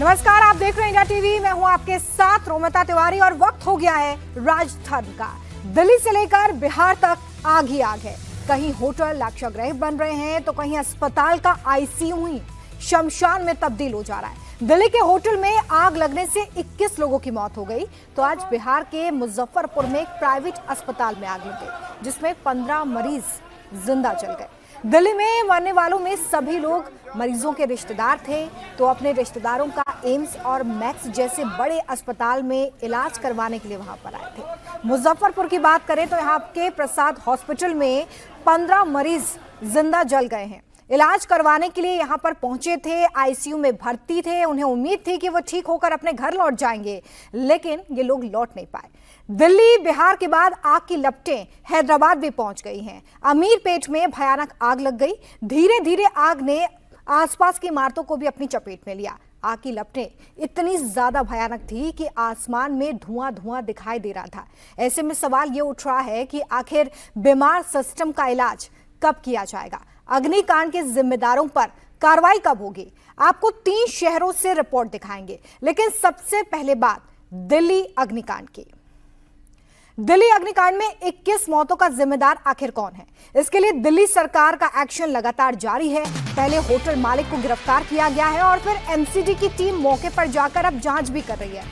नमस्कार, आप देख रहे हैं इंडिया टीवी। मैं हूं आपके साथ रोमिता तिवारी और वक्त हो गया है राजधर्म का। दिल्ली से लेकर बिहार तक आग ही आग है। कहीं होटल लाक्षागृह बन रहे हैं तो कहीं अस्पताल का आईसीयू ही शमशान में तब्दील हो जा रहा है। दिल्ली के होटल में आग लगने से 21 लोगों की मौत हो गई तो आज बिहार के मुजफ्फरपुर में एक प्राइवेट अस्पताल में आग लग गई जिसमें 15 मरीज जिंदा जल गए। दिल्ली में मरने वालों में सभी लोग मरीजों के रिश्तेदार थे तो अपने रिश्तेदारों का एम्स और मैक्स जैसे बड़े अस्पताल में इलाज करवाने के लिए वहां पर आए थे। मुजफ्फरपुर की बात करें तो यहाँ के प्रसाद हॉस्पिटल में 15 मरीज जिंदा जल गए हैं। इलाज करवाने के लिए यहाँ पर पहुंचे थे, आईसीयू में भर्ती थे। उन्हें उम्मीद थी कि वो ठीक होकर अपने घर लौट जाएंगे, लेकिन ये लोग लौट नहीं पाए। दिल्ली बिहार के बाद आग की लपटें हैदराबाद भी पहुंच गई हैं। अमीरपेट में भयानक आग लग गई। धीरे धीरे आग ने आसपास की इमारतों को भी अपनी चपेट में लिया। आग की लपटें इतनी ज्यादा भयानक थी कि आसमान में धुआं धुआं दिखाई दे रहा था। ऐसे में सवाल ये उठ रहा है कि आखिर बीमार सिस्टम का इलाज कब किया जाएगा? अग्निकांड के जिम्मेदारों पर कार्रवाई कब होगी? आपको 3 शहरों से रिपोर्ट दिखाएंगे, लेकिन सबसे पहले बात दिल्ली अग्निकांड की। दिल्ली अग्निकांड में 21 मौतों का जिम्मेदार आखिर कौन है? इसके लिए दिल्ली सरकार का एक्शन लगातार जारी है। पहले होटल मालिक को गिरफ्तार किया गया है और फिर एमसीडी की टीम मौके पर जाकर अब जांच भी कर रही है।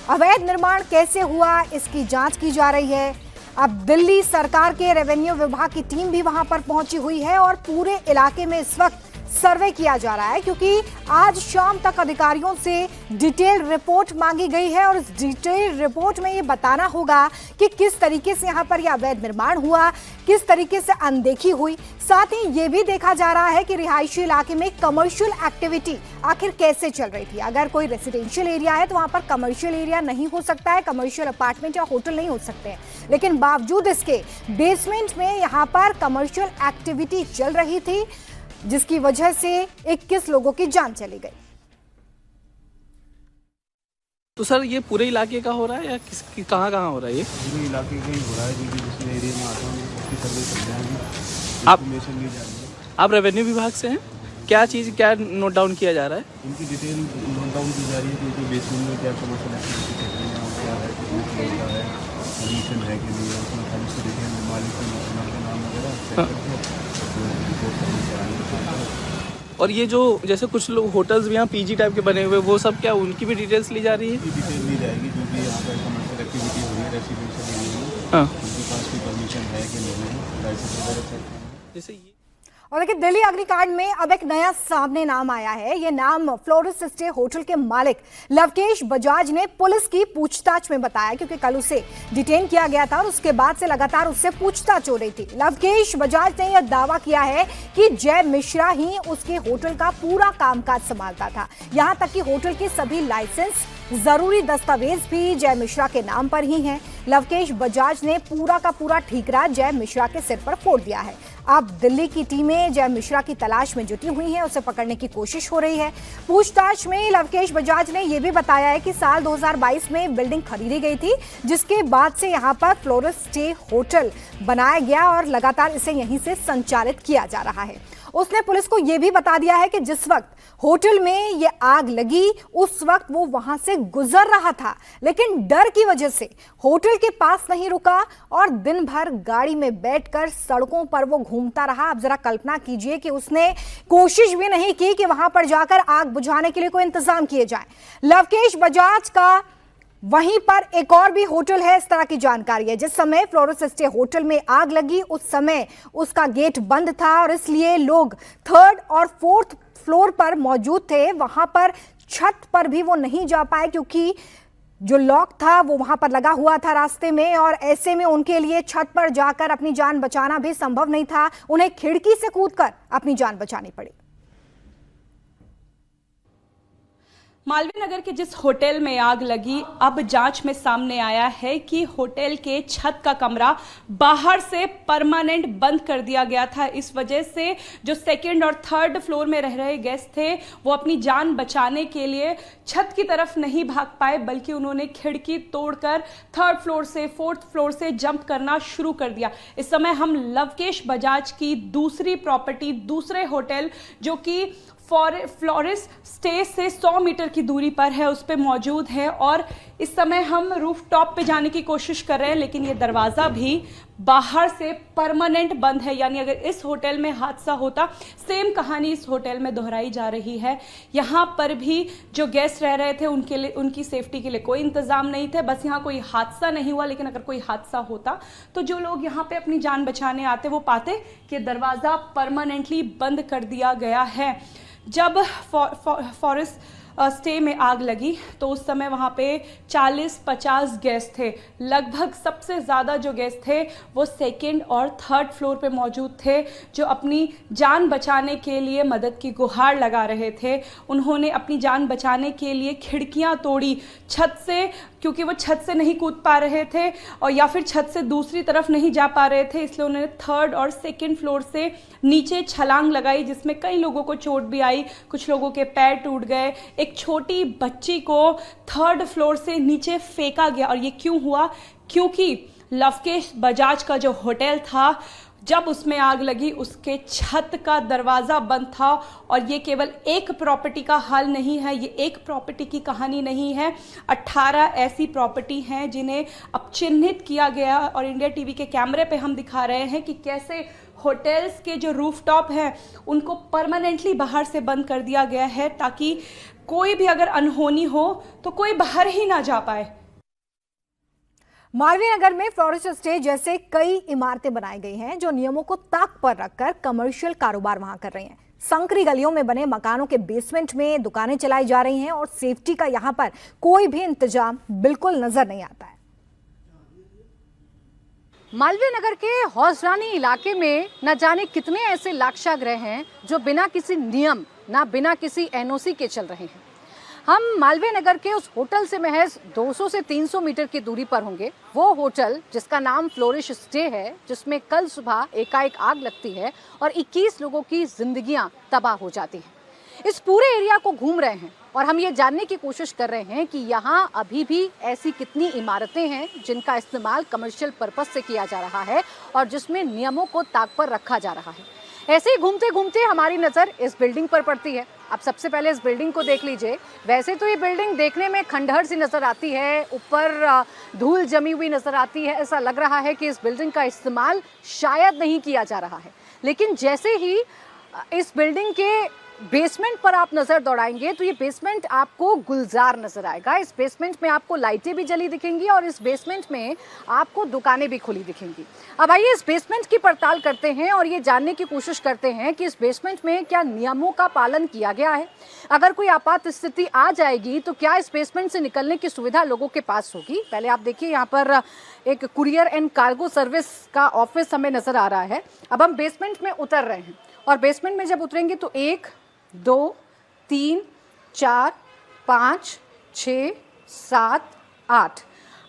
अवैध निर्माण कैसे हुआ, इसकी जांच की जा रही है। अब दिल्ली सरकार के रेवेन्यू विभाग की टीम भी वहां पर पहुंची हुई है और पूरे इलाके में इस वक्त सर्वे किया जा रहा है, क्योंकि आज शाम तक अधिकारियों से डिटेल रिपोर्ट मांगी गई है और इस डिटेल रिपोर्ट में ये बताना होगा कि किस तरीके से यहाँ पर यह अवैध निर्माण हुआ, किस तरीके से अनदेखी हुई। साथ ही ये भी देखा जा रहा है कि रिहायशी इलाके में कमर्शियल एक्टिविटी आखिर कैसे चल रही थी। अगर कोई रेसिडेंशियल एरिया है तो वहां पर कमर्शियल एरिया नहीं हो सकता है, कमर्शियल अपार्टमेंट या होटल नहीं हो सकते हैं, लेकिन बावजूद इसके बेसमेंट में यहाँ पर कमर्शियल एक्टिविटी चल रही थी, जिसकी वजह से 21 लोगों की जान चली गई। तो सर ये पूरे इलाके का हो रहा है या कहाँ हो रहा है? ये पूरे इलाके का ही हो रहा है, क्योंकि जिस एरिया में आता हूँ उसकी सर्वे कर रहे हैं। आप रेवेन्यू विभाग से हैं? क्या नोट डाउन किया जा रहा है? उनकी डिटेल नोट डाउन की जा रही है कि उनके बेसमेंट में क्या कमर्शियल एक्टिविटी चल रही है, क्या है, कितना है, परमिशन है कि नहीं है, उसमें खाली से डिटेल मालिक का नाम वगैरह। और ये जो जैसे कुछ लोग होटल्स भी यहाँ पीजी टाइप के बने हुए, वो सब क्या उनकी भी डिटेल्स ली जा रही है? डिटेल ली जाएगी, जो भी यहाँ पर कमर्शियल एक्टिविटी हो रही है रेसिडेंशियल एरिया में, हाँ, उनके पास कोई परमिशन है कि नहीं है, लाइसेंस वगैरह चेक करना है। जैसे ये और देखिए, दिल्ली अग्निकांड में अब एक नया सामने नाम आया है। ये नाम फ्लोरिस स्टे होटल के मालिक लवकेश बजाज ने पुलिस की पूछताछ में बताया, क्योंकि कल उसे डिटेन किया गया था और उसके बाद से लगातार उससे पूछताछ हो रही थी। लवकेश बजाज ने यह दावा किया है कि जय मिश्रा ही उसके होटल का पूरा कामकाज संभालता था। यहां तक कि होटल के सभी लाइसेंस, जरूरी दस्तावेज भी जय मिश्रा के नाम पर ही हैं। लवकेश बजाज ने पूरा का पूरा ठीकरा जय मिश्रा के सिर पर फोड़ दिया है। अब दिल्ली की टीमें जय मिश्रा की तलाश में जुटी हुई हैं, उसे पकड़ने की कोशिश हो रही है। पूछताछ में लवकेश बजाज ने यह भी बताया है कि साल 2022 में बिल्डिंग खरीदी गई थी, जिसके बाद से यहां पर फ्लोरिस स्टे होटल बनाया गया और लगातार इसे यहीं से संचालित किया जा रहा है। उसने पुलिस को यह भी बता दिया है कि जिस वक्त होटल में ये आग लगी उस वक्त वो वहां से गुजर रहा था, लेकिन डर की वजह से होटल के पास नहीं रुका और दिन भर गाड़ी में बैठकर सड़कों पर वो घूमता रहा। अब जरा कल्पना कीजिए कि उसने कोशिश भी नहीं की कि वहां पर जाकर आग बुझाने के लिए कोई इंतजाम किए जाए। लवकेश बजाज का वहीं पर एक और भी होटल है, इस तरह की जानकारी है। जिस समय फ्लोरिस स्टे होटल में आग लगी उस समय उसका गेट बंद था और इसलिए लोग 3rd और 4th फ्लोर पर मौजूद थे। वहां पर छत पर भी वो नहीं जा पाए, क्योंकि जो लॉक था वो वहां पर लगा हुआ था रास्ते में, और ऐसे में उनके लिए छत पर जाकर अपनी जान बचाना भी संभव नहीं था। उन्हें खिड़की से कूदकर अपनी जान बचानी पड़ी। मालवीय नगर के जिस होटल में आग लगी, अब जांच में सामने आया है कि होटल के छत का कमरा बाहर से परमानेंट बंद कर दिया गया था। इस वजह से जो 2nd और 3rd फ्लोर में रह रहे गेस्ट थे वो अपनी जान बचाने के लिए छत की तरफ नहीं भाग पाए, बल्कि उन्होंने खिड़की तोड़कर 3rd फ्लोर से 4th फ्लोर से जंप करना शुरू कर दिया। इस समय हम लवकेश बजाज की दूसरी प्रॉपर्टी, दूसरे होटल जो कि फ्लोरिस स्टे से 100 मीटर की दूरी पर है, उस पे मौजूद है। और इस समय हम रूफ टॉप पे जाने की कोशिश कर रहे हैं, लेकिन ये दरवाज़ा भी बाहर से परमानेंट बंद है। यानी अगर इस होटल में हादसा होता, सेम कहानी इस होटल में दोहराई जा रही है। यहाँ पर भी जो गेस्ट रह रहे थे उनके लिए, उनकी सेफ्टी के लिए कोई इंतजाम नहीं थे। बस यहाँ कोई हादसा नहीं हुआ, लेकिन अगर कोई हादसा होता तो जो लोग यहाँ पे अपनी जान बचाने आते वो पाते कि दरवाज़ा परमानेंटली बंद कर दिया गया है। जब फॉरेस्ट स्टे में आग लगी तो उस समय वहाँ पे 40-50 गेस्ट थे। लगभग सबसे ज़्यादा जो गेस्ट थे वो 2nd और 3rd फ्लोर पे मौजूद थे, जो अपनी जान बचाने के लिए मदद की गुहार लगा रहे थे। उन्होंने अपनी जान बचाने के लिए खिड़कियाँ तोड़ी छत से, क्योंकि वो छत से नहीं कूद पा रहे थे और या फिर छत से दूसरी तरफ नहीं जा पा रहे थे, इसलिए उन्होंने 3rd और 2nd फ्लोर से नीचे छलांग लगाई, जिसमें कई लोगों को चोट भी आई, कुछ लोगों के पैर टूट गए। एक छोटी बच्ची को 3rd फ्लोर से नीचे फेंका गया। और ये क्यों हुआ? क्योंकि लवकेश बजाज का जो होटल था, जब उसमें आग लगी उसके छत का दरवाज़ा बंद था। और ये केवल एक प्रॉपर्टी का हाल नहीं है, ये एक प्रॉपर्टी की कहानी नहीं है। 18 ऐसी प्रॉपर्टी हैं जिन्हें अब चिन्हित किया गया और इंडिया टीवी के कैमरे पे हम दिखा रहे हैं कि कैसे होटल्स के जो रूफटॉप हैं उनको परमानेंटली बाहर से बंद कर दिया गया है, ताकि कोई भी अगर अनहोनी हो तो कोई बाहर ही ना जा पाए। मालवीय नगर में फ्लोरिस्ट स्टे जैसे कई इमारतें बनाई गई हैं जो नियमों को ताक पर रखकर कमर्शियल कारोबार वहां कर रही हैं। संकरी गलियों में बने मकानों के बेसमेंट में दुकानें चलाई जा रही हैं और सेफ्टी का यहां पर कोई भी इंतजाम बिल्कुल नजर नहीं आता है। मालवीय नगर के हौसरानी इलाके में न जाने कितने ऐसे लाक्षागृह हैं जो बिना किसी नियम, ना बिना किसी एनओसी के चल रहे हैं। हम मालवीय नगर के उस होटल से महज 200 से 300 मीटर की दूरी पर होंगे। वो होटल जिसका नाम फ्लोरिश स्टे है, जिसमें कल सुबह एकाएक आग लगती है और 21 लोगों की जिंदगियां तबाह हो जाती हैं। इस पूरे एरिया को घूम रहे हैं और हम ये जानने की कोशिश कर रहे हैं कि यहाँ अभी भी ऐसी कितनी इमारतें हैं जिनका इस्तेमाल कमर्शियल पर्पस से किया जा रहा है और जिसमें नियमों को ताक पर रखा जा रहा है। ऐसे ही घूमते घूमते हमारी नज़र इस बिल्डिंग पर पड़ती है। आप सबसे पहले इस बिल्डिंग को देख लीजिए। वैसे तो ये बिल्डिंग देखने में खंडहर सी नज़र आती है, ऊपर धूल जमी हुई नज़र आती है। ऐसा लग रहा है कि इस बिल्डिंग का इस्तेमाल शायद नहीं किया जा रहा है। लेकिन जैसे ही इस बिल्डिंग के बेसमेंट पर आप नज़र दौड़ाएंगे तो ये बेसमेंट आपको गुलजार नज़र आएगा। इस बेसमेंट में आपको लाइटें भी जली दिखेंगी और इस बेसमेंट में आपको दुकानें भी खुली दिखेंगी। अब आइए इस बेसमेंट की पड़ताल करते हैं और ये जानने की कोशिश करते हैं कि इस बेसमेंट में क्या नियमों का पालन किया गया है। अगर कोई आपात स्थिति आ जाएगी तो क्या इस बेसमेंट से निकलने की सुविधा लोगों के पास होगी। पहले आप देखिए, यहाँ पर एक कुरियर एंड कार्गो सर्विस का ऑफिस हमें नज़र आ रहा है। अब हम बेसमेंट में उतर रहे हैं और बेसमेंट में जब उतरेंगे तो 1, 2, 3, 4, 5, 6, 7,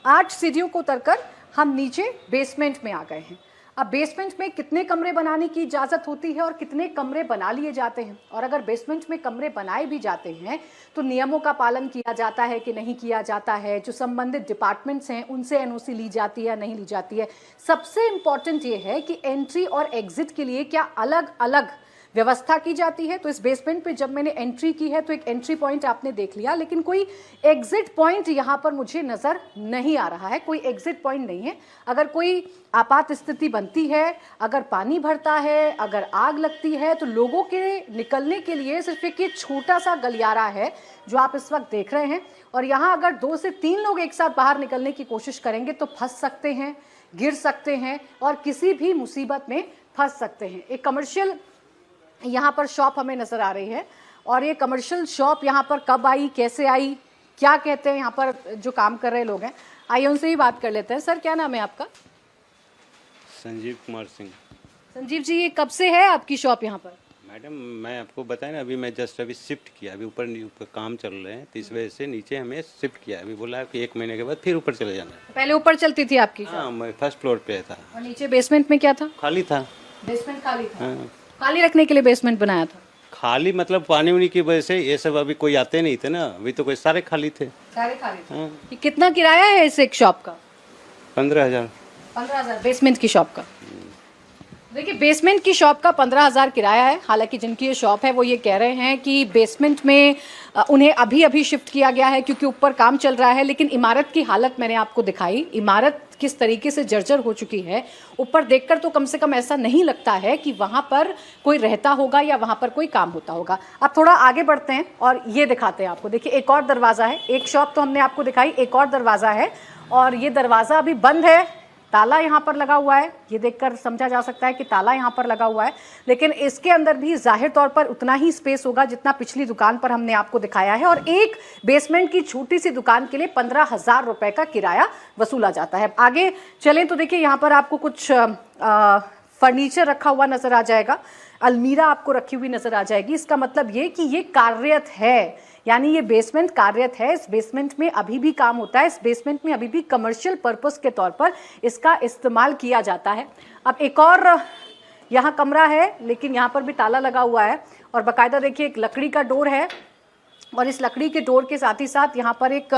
8 सीढ़ियों को उतरकर हम नीचे बेसमेंट में आ गए हैं। अब बेसमेंट में कितने कमरे बनाने की इजाज़त होती है और कितने कमरे बना लिए जाते हैं, और अगर बेसमेंट में कमरे बनाए भी जाते हैं तो नियमों का पालन किया जाता है कि नहीं किया जाता है। जो संबंधित डिपार्टमेंट्स हैं उनसे एनओसी ली जाती है या नहीं ली जाती है। सबसे इम्पॉर्टेंट ये है कि एंट्री और एग्जिट के लिए क्या अलग अलग व्यवस्था की जाती है। तो इस बेसमेंट पे जब मैंने एंट्री की है तो एक एंट्री पॉइंट आपने देख लिया, लेकिन कोई एग्जिट पॉइंट यहाँ पर मुझे नज़र नहीं आ रहा है। कोई एग्जिट पॉइंट नहीं है। अगर कोई आपात स्थिति बनती है, अगर पानी भरता है, अगर आग लगती है, तो लोगों के निकलने के लिए सिर्फ एक ये छोटा सा गलियारा है जो आप इस वक्त देख रहे हैं। और यहाँ अगर 2 से 3 लोग एक साथ बाहर निकलने की कोशिश करेंगे तो फंस सकते हैं, गिर सकते हैं और किसी भी मुसीबत में फंस सकते हैं। एक कमर्शियल यहाँ पर शॉप हमें नज़र आ रही है और ये कमर्शियल शॉप यहाँ पर कब आई, कैसे आई, क्या कहते हैं यहाँ पर जो काम कर रहे लोग हैं, आइए उनसे ही बात कर लेते हैं। सर, क्या नाम है आपका? संजीव कुमार सिंह। संजीव जी, ये कब से है आपकी शॉप यहाँ पर? मैडम, मैं आपको बताया ना, अभी मैं जस्ट अभी शिफ्ट किया, अभी ऊपर काम चल रहे हैं तो इस वजह से नीचे हमें शिफ्ट किया। अभी बोला कि 1 महीने के बाद फिर ऊपर चले जाना है। पहले ऊपर चलती थी आपकी शॉप? हाँ, मैं 1st फ्लोर पे था। और नीचे बेसमेंट में क्या था? खाली था। बेसमेंट खाली था। हाँ। खाली रखने के लिए बेसमेंट बनाया था? खाली मतलब पानी वानी की वजह से ये सब अभी कोई आते नहीं थे ना, अभी तो कोई सारे खाली थे। सारे खाली थे। हाँ। ये कितना किराया है इस एक शॉप का? 15,000। 15,000 बेसमेंट की शॉप का। देखिए, बेसमेंट की शॉप का 15,000 किराया है। हालांकि जिनकी ये शॉप है वो ये कह रहे हैं कि बेसमेंट में उन्हें अभी शिफ्ट किया गया है क्योंकि ऊपर काम चल रहा है। लेकिन इमारत की हालत मैंने आपको दिखाई, इमारत किस तरीके से जर्जर हो चुकी है। ऊपर देखकर तो कम से कम ऐसा नहीं लगता है कि वहाँ पर कोई रहता होगा या वहाँ पर कोई काम होता होगा। अब थोड़ा आगे बढ़ते हैं और ये दिखाते हैं आपको। देखिए, एक और दरवाज़ा है। एक शॉप तो हमने आपको दिखाई, एक और दरवाज़ा है और ये दरवाज़ा अभी बंद है। ताला यहाँ पर लगा हुआ है, ये देखकर समझा जा सकता है कि ताला यहाँ पर लगा हुआ है। लेकिन इसके अंदर भी जाहिर तौर पर उतना ही स्पेस होगा जितना पिछली दुकान पर हमने आपको दिखाया है। और एक बेसमेंट की छोटी सी दुकान के लिए 15,000 रुपए का किराया वसूला जाता है। आगे चलें तो देखिए, यहाँ पर आपको कुछ फर्नीचर रखा हुआ नजर आ जाएगा, अलमीरा आपको रखी हुई नजर आ जाएगी। इसका मतलब ये कि ये कार्यरत है, यानी ये बेसमेंट कार्यरत है। इस बेसमेंट में अभी भी काम होता है, इस बेसमेंट में अभी भी कमर्शियल पर्पस के तौर पर इसका इस्तेमाल किया जाता है। अब एक और यहाँ कमरा है, लेकिन यहाँ पर भी ताला लगा हुआ है और बाकायदा देखिए एक लकड़ी का डोर है और इस लकड़ी के डोर के साथ ही साथ यहाँ पर एक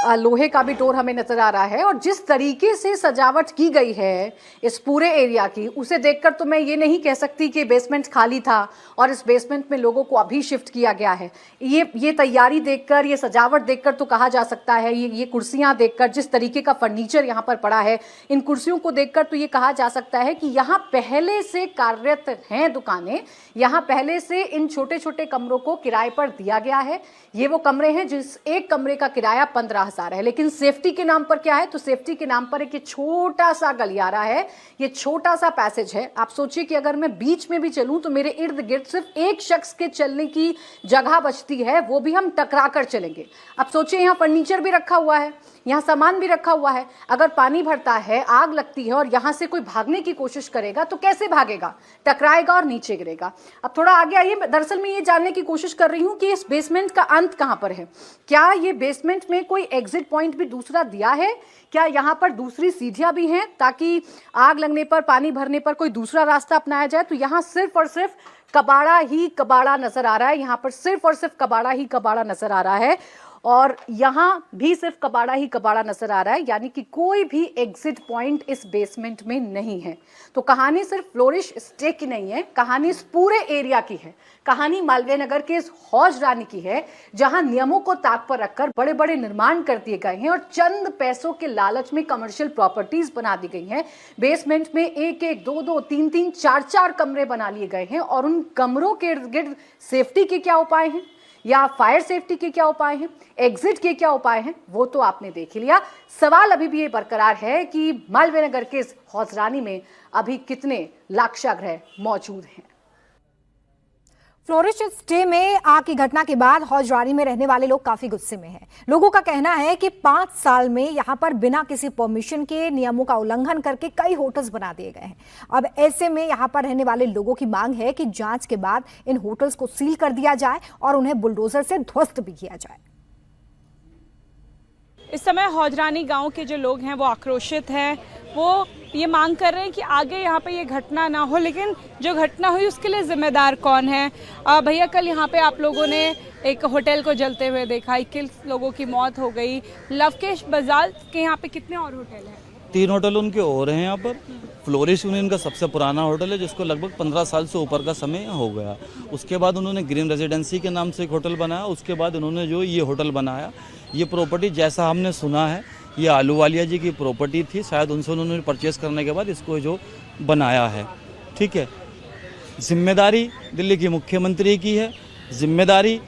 लोहे का भी डोर हमें नजर आ रहा है। और जिस तरीके से सजावट की गई है इस पूरे एरिया की, उसे देखकर तो मैं ये नहीं कह सकती कि बेसमेंट खाली था और इस बेसमेंट में लोगों को अभी शिफ्ट किया गया है। ये तैयारी देखकर, ये सजावट देखकर तो कहा जा सकता है, ये कुर्सियां देखकर, जिस तरीके का फर्नीचर यहाँ पर पड़ा है, इन कुर्सियों को देखकर तो ये कहा जा सकता है कि यहाँ पहले से कार्यरत हैं दुकानें, यहाँ पहले से इन छोटे छोटे कमरों को किराए पर दिया गया है। ये वो कमरे हैं जिस एक कमरे का किराया 15,000 है। लेकिन सेफ्टी के नाम पर क्या है, तो सेफ्टी के नाम पर एक छोटा सा गलियारा है, ये छोटा सा पैसेज है। आप सोचिए कि अगर मैं बीच में भी चलूं तो मेरे इर्द गिर्द सिर्फ एक शख्स के चलने की जगह बचती है, वो भी हम टकरा कर चलेंगे। अब सोचिए, यहाँ फर्नीचर भी रखा हुआ है, यहाँ सामान भी रखा हुआ है। अगर पानी भरता है, आग लगती है और यहाँ से कोई भागने की कोशिश करेगा तो कैसे भागेगा, टकराएगा और नीचे गिरेगा। अब थोड़ा आगे आइए, दरअसल मैं ये जानने की कोशिश कर रही हूँ कि इस बेसमेंट का अंत कहाँ पर है। क्या ये बेसमेंट में कोई एग्जिट पॉइंट भी दूसरा दिया है? क्या यहाँ पर दूसरी सीढ़ियां भी हैं ताकि आग लगने पर, पानी भरने पर कोई दूसरा रास्ता अपनाया जाए? तो यहाँ सिर्फ और सिर्फ कबाड़ा ही कबाड़ा नजर आ रहा है, यहाँ पर सिर्फ और सिर्फ कबाड़ा ही कबाड़ा नजर आ रहा है और यहाँ भी सिर्फ कबाड़ा ही कबाड़ा नजर आ रहा है, यानी कि कोई भी एग्जिट पॉइंट इस बेसमेंट में नहीं है। तो कहानी सिर्फ फ्लोरिश स्टे की नहीं है, कहानी इस पूरे एरिया की है। कहानी मालवीय नगर के इस हौज रानी की है, जहां नियमों को ताक पर रखकर बड़े बड़े निर्माण कर दिए गए हैं और चंद पैसों के लालच में कमर्शियल प्रॉपर्टीज बना दी गई हैं। बेसमेंट में एक एक, दो दो, तीन तीन, चार चार कमरे बना लिए गए हैं और उन कमरों के इर्द गिर्द सेफ्टी के क्या उपाय हैं या फायर सेफ्टी के क्या उपाय हैं, एग्जिट के क्या उपाय हैं, वो तो आपने देख ही लिया। सवाल अभी भी ये बरकरार है कि मालवीय नगर के इस हौजरानी में अभी कितने लाक्षागृह मौजूद हैं। फ्लोरिश स्टे में आग की घटना के बाद हौजरानी में रहने वाले लोग काफी गुस्से में हैं। लोगों का कहना है कि 5 साल में यहां पर बिना किसी परमिशन के नियमों का उल्लंघन करके कई होटल्स बना दिए गए हैं। अब ऐसे में यहां पर रहने वाले लोगों की मांग है कि जांच के बाद इन होटल्स को सील कर दिया जाए और उन्हें बुलडोजर से ध्वस्त भी किया जाए। इस समय हौजरानी गांव के जो लोग हैं वो आक्रोशित हैं, वो ये मांग कर रहे हैं कि आगे यहाँ पे ये घटना ना हो, लेकिन जो घटना हुई उसके लिए जिम्मेदार कौन है? भैया, कल यहाँ पे आप लोगों ने एक होटल को जलते हुए देखा, 21 लोगों की मौत हो गई। लवकेश बाजार के यहाँ पे कितने और होटल हैं? 3 होटल उनके और हैं यहाँ पर। फ्लोरिश यूनियन का सबसे पुराना होटल है जिसको लगभग 15 साल से ऊपर का समय हो गया। उसके बाद उन्होंने ग्रीन रेजिडेंसी के नाम से एक होटल बनाया, उसके बाद उन्होंने जो ये होटल बनाया, ये प्रॉपर्टी जैसा हमने सुना है ये आलूवालिया जी की प्रॉपर्टी थी, शायद उनसे उन्होंने परचेस करने के बाद इसको जो बनाया है। ठीक है, जिम्मेदारी दिल्ली की मुख्यमंत्री की है, जिम्मेदारी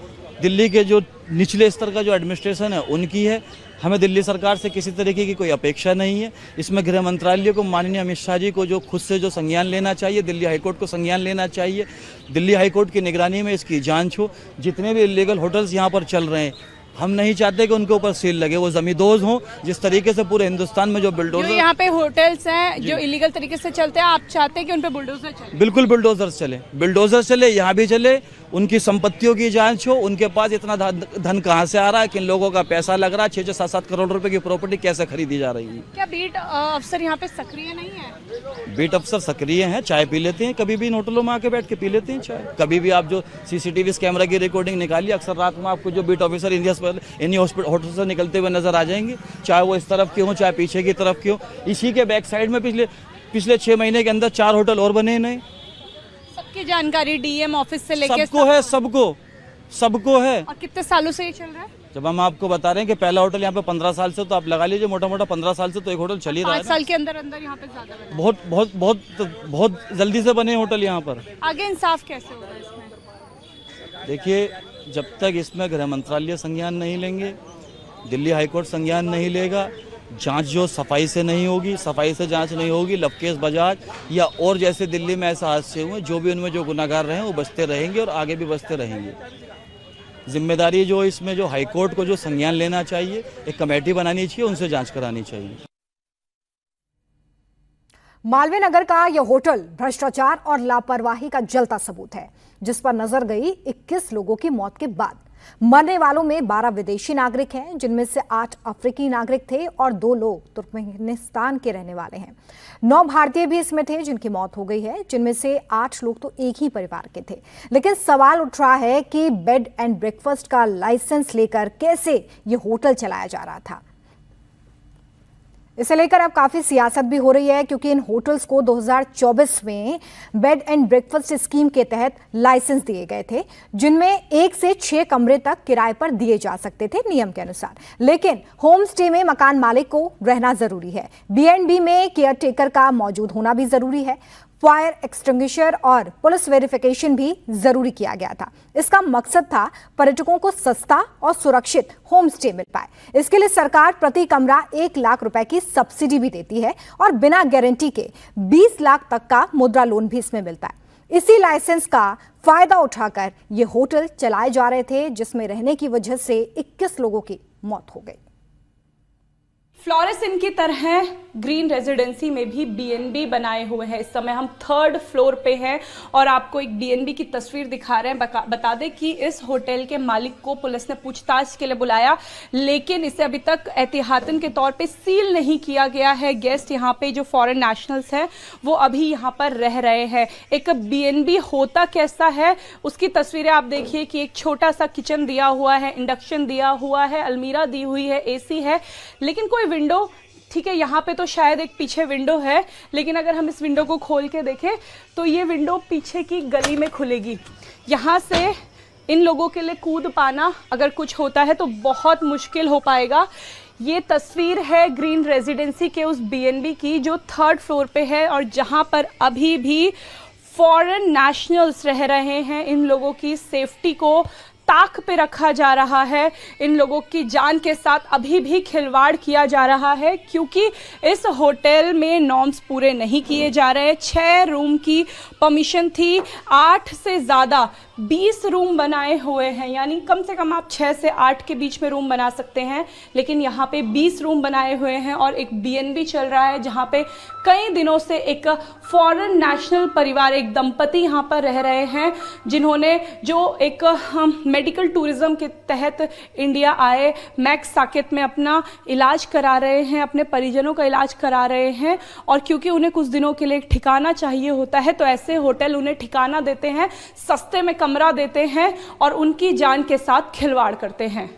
दिल्ली के जो निचले स्तर का जो एडमिनिस्ट्रेशन है उनकी है। हमें दिल्ली सरकार से किसी तरीके की कोई अपेक्षा नहीं है। इसमें गृह मंत्रालय को, माननीय अमित शाह जी को जो खुद से जो संज्ञान लेना चाहिए, दिल्ली हाईकोर्ट को संज्ञान लेना चाहिए। दिल्ली हाईकोर्ट की निगरानी में इसकी जांच हो। जितने भी इलीगल होटल्स यहाँ पर चल रहे हैं, हम नहीं चाहते कि उनके ऊपर सील लगे, वो जमींदोज हों। जिस तरीके से पूरे हिंदुस्तान में जो बुलडोजर, जो यहाँ पे होटल्स हैं जो इलीगल तरीके से चलते हैं, आप चाहते हैं कि उन पे बुलडोजर चले? बिल्कुल बुलडोजर चले, बुलडोजर चले, यहाँ भी चले। उनकी संपत्तियों की जांच हो, उनके पास इतना धन कहाँ से आ रहा है, किन लोगों का पैसा लग रहा है, 6-6, 7-7 करोड़ रुपए की प्रॉपर्टी कैसे खरीदी जा रही है। क्या बीट अफसर यहाँ पे सक्रिय नहीं है? बीट अफसर सक्रिय हैं, चाय पी लेते हैं, कभी भी इन होटलों में आके बैठ के पी लेते हैं चाय। कभी भी आप जो सीसीटीवी कैमरा की रिकॉर्डिंग निकालिए, अक्सर रात में आपको जो बीट ऑफिसर इन्हीं होटल से निकलते हुए नजर आ जाएंगे, चाहे वो इस तरफ के हों चाहे पीछे की तरफ के हों। इसी के बैक साइड में पिछले पिछले 6 महीने के अंदर 4 होटल और बने नए। सबकी जानकारी डीएम ऑफिस से लेके सबको है, सबको है। और कितने सालों से ये चल रहा है? जब हम आपको बता रहे हैं कि पहला होटल यहाँ पे 15 साल से, तो आप लगा लीजिए मोटा मोटा 15 साल से तो एक होटल चल ही रहा है। 5 साल के अंदर अंदर यहाँ पे ज्यादा बना है। बहुत बहुत बहुत बहुत जल्दी से बने होटल यहाँ पर। आगे इंसाफ कैसे होगा इसमें? देखिए, जब तक इसमें गृह मंत्रालय संज्ञान नहीं लेंगे, दिल्ली हाईकोर्ट संज्ञान नहीं लेगा, जांच जो सफाई से नहीं होगी, सफाई से जांच नहीं होगी, लवकेश बजाज या और जैसे दिल्ली में ऐसा हादसे हुए, जो भी उनमें जो गुनाहगार रहे वो बचते रहेंगे और आगे भी बचते रहेंगे। जिम्मेदारी जो इसमें जो हाईकोर्ट को जो संज्ञान लेना चाहिए, एक कमेटी बनानी चाहिए, उनसे जांच करानी चाहिए। मालवीय नगर का यह होटल भ्रष्टाचार और लापरवाही का जलता सबूत है, जिस पर नजर गई 21 लोगों की मौत के बाद। मरने वालों में 12 विदेशी नागरिक हैं, जिनमें से 8 अफ्रीकी नागरिक थे और 2 लोग तुर्कमेनिस्तान के रहने वाले हैं। 9 भारतीय भी इसमें थे जिनकी मौत हो गई है, जिनमें से 8 लोग तो एक ही परिवार के थे। लेकिन सवाल उठ रहा है कि बेड एंड ब्रेकफास्ट का लाइसेंस लेकर कैसे ये होटल चलाया जा रहा था। इसे लेकर अब काफी सियासत भी हो रही है, क्योंकि इन होटल्स को 2024 में बेड एंड ब्रेकफास्ट स्कीम के तहत लाइसेंस दिए गए थे, जिनमें 1 से 6 कमरे तक किराए पर दिए जा सकते थे नियम के अनुसार। लेकिन होम स्टे में मकान मालिक को रहना जरूरी है, B&B में केयर टेकर का मौजूद होना भी जरूरी है, फायर एक्सटिंग्विशर और पुलिस वेरिफिकेशन भी जरूरी किया गया था। इसका मकसद था पर्यटकों को सस्ता और सुरक्षित होम स्टे मिल पाए। इसके लिए सरकार प्रति कमरा 1 लाख रुपए की सब्सिडी भी देती है और बिना गारंटी के 20 लाख तक का मुद्रा लोन भी इसमें मिलता है। इसी लाइसेंस का फायदा उठाकर ये होटल चलाए जा रहे थे, जिसमें रहने की वजह से 21 लोगों की मौत हो गई। फ्लोरेस इन की तरह ग्रीन रेजिडेंसी में भी B&B बनाए हुए हैं। इस समय हम 3rd फ्लोर पे हैं और आपको एक B&B की तस्वीर दिखा रहे हैं। बता दें कि इस होटल के मालिक को पुलिस ने पूछताछ के लिए बुलाया, लेकिन इसे अभी तक एहतियातन के तौर पे सील नहीं किया गया है। गेस्ट यहाँ पे जो फॉरेन नेशनल्स हैं वो अभी यहाँ पर रह रहे हैं। एक B&B होता कैसा है उसकी तस्वीरें आप देखिए कि एक छोटा सा किचन दिया हुआ है, इंडक्शन दिया हुआ है, अलमीरा दी हुई है, AC है, लेकिन कोई विंडो, ठीक है, यहाँ पे तो शायद एक पीछे विंडो है, लेकिन अगर हम इस विंडो को खोल के देखें तो ये विंडो पीछे की गली में खुलेगी। यहाँ से इन लोगों के लिए कूद पाना अगर कुछ होता है तो बहुत मुश्किल हो पाएगा। ये तस्वीर है ग्रीन रेजिडेंसी के उस B&B की जो 3rd फ्लोर पे है और जहाँ पर अभी भी फॉरेन नेशनल्स रह रहे हैं। इन लोगों की सेफ्टी को ताक पे रखा जा रहा है, इन लोगों की जान के साथ अभी भी खिलवाड़ किया जा रहा है, क्योंकि इस होटल में नॉर्म्स पूरे नहीं किए जा रहे। 6 रूम की परमिशन थी, 8 से ज़्यादा 20 रूम बनाए हुए हैं, यानी कम से कम आप 6 से 8 के बीच में रूम बना सकते हैं, लेकिन यहाँ पे 20 रूम बनाए हुए हैं। और एक B&B चल रहा है जहाँ पे कई दिनों से एक फॉरेन नेशनल परिवार, एक दंपति यहाँ पर रह रहे हैं, जिन्होंने जो एक मेडिकल टूरिज्म के तहत इंडिया आए, मैक्स साकेत में अपना इलाज करा रहे हैं, अपने परिजनों का इलाज करा रहे हैं। और क्योंकि उन्हें कुछ दिनों के लिए एक ठिकाना चाहिए होता है, तो ऐसे होटल उन्हें ठिकाना देते हैं, सस्ते में कमरा देते हैं और उनकी जान के साथ खिलवाड़ करते हैं।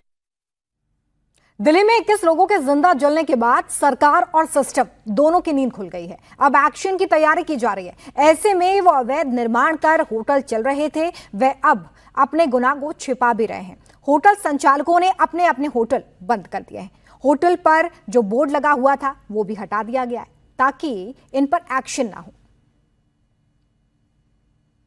दिल्ली में 21 लोगों के जिंदा जलने के बाद सरकार और सिस्टम दोनों की नींद खुल गई है। अब एक्शन की तैयारी की जा रही है। ऐसे में वो अवैध निर्माण कर होटल चल रहे थे, वे अब अपने गुनाह को छिपा भी रहे हैं। होटल संचालकों ने अपने अपने होटल बंद कर दिए हैं। होटल पर जो बोर्ड लगा हुआ था वो भी हटा दिया गया है, ताकि इन पर एक्शन ना हो।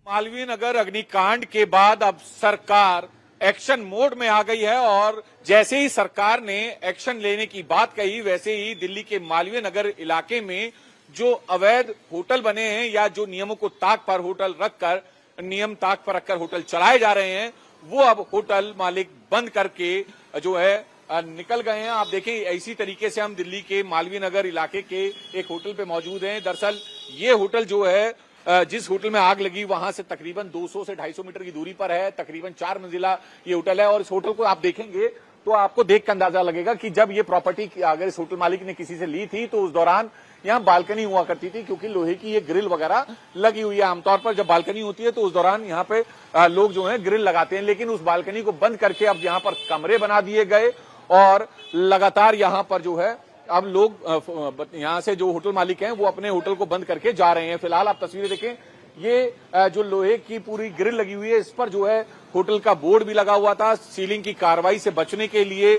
मालवीय नगर अग्निकांड के बाद अब सरकार एक्शन मोड में आ गई है और जैसे ही सरकार ने एक्शन लेने की बात कही, वैसे ही दिल्ली के मालवीय नगर इलाके में जो अवैध होटल बने हैं या जो नियमों को ताक पर होटल रखकर, नियम ताक पर रखकर होटल चलाए जा रहे हैं, वो अब होटल मालिक बंद करके जो है निकल गए हैं। आप देखें, इसी तरीके से हम दिल्ली के मालवीय नगर इलाके के एक होटल पे मौजूद हैं। दरअसल ये होटल जो है, जिस होटल में आग लगी वहां से तकरीबन 200 से 250 मीटर की दूरी पर है। तकरीबन 4 मंजिला ये होटल है और इस होटल को आप देखेंगे तो आपको देख कर अंदाजा लगेगा कि जब ये प्रॉपर्टी अगर इस होटल मालिक ने किसी से ली थी तो उस दौरान यहाँ बालकनी हुआ करती थी, क्योंकि लोहे की ये ग्रिल वगैरह लगी हुई है। आमतौर पर जब बालकनी होती है तो उस दौरान यहाँ पे लोग जो है ग्रिल लगाते हैं, लेकिन उस बालकनी को बंद करके अब यहाँ पर कमरे बना दिए गए और लगातार यहाँ पर जो है अब लोग यहाँ से जो होटल मालिक हैं वो अपने होटल को बंद करके जा रहे हैं। फिलहाल आप तस्वीरें देखें, ये जो लोहे की पूरी ग्रिल लगी हुई है, इस पर जो है होटल का बोर्ड भी लगा हुआ था। सीलिंग की कार्रवाई से बचने के लिए,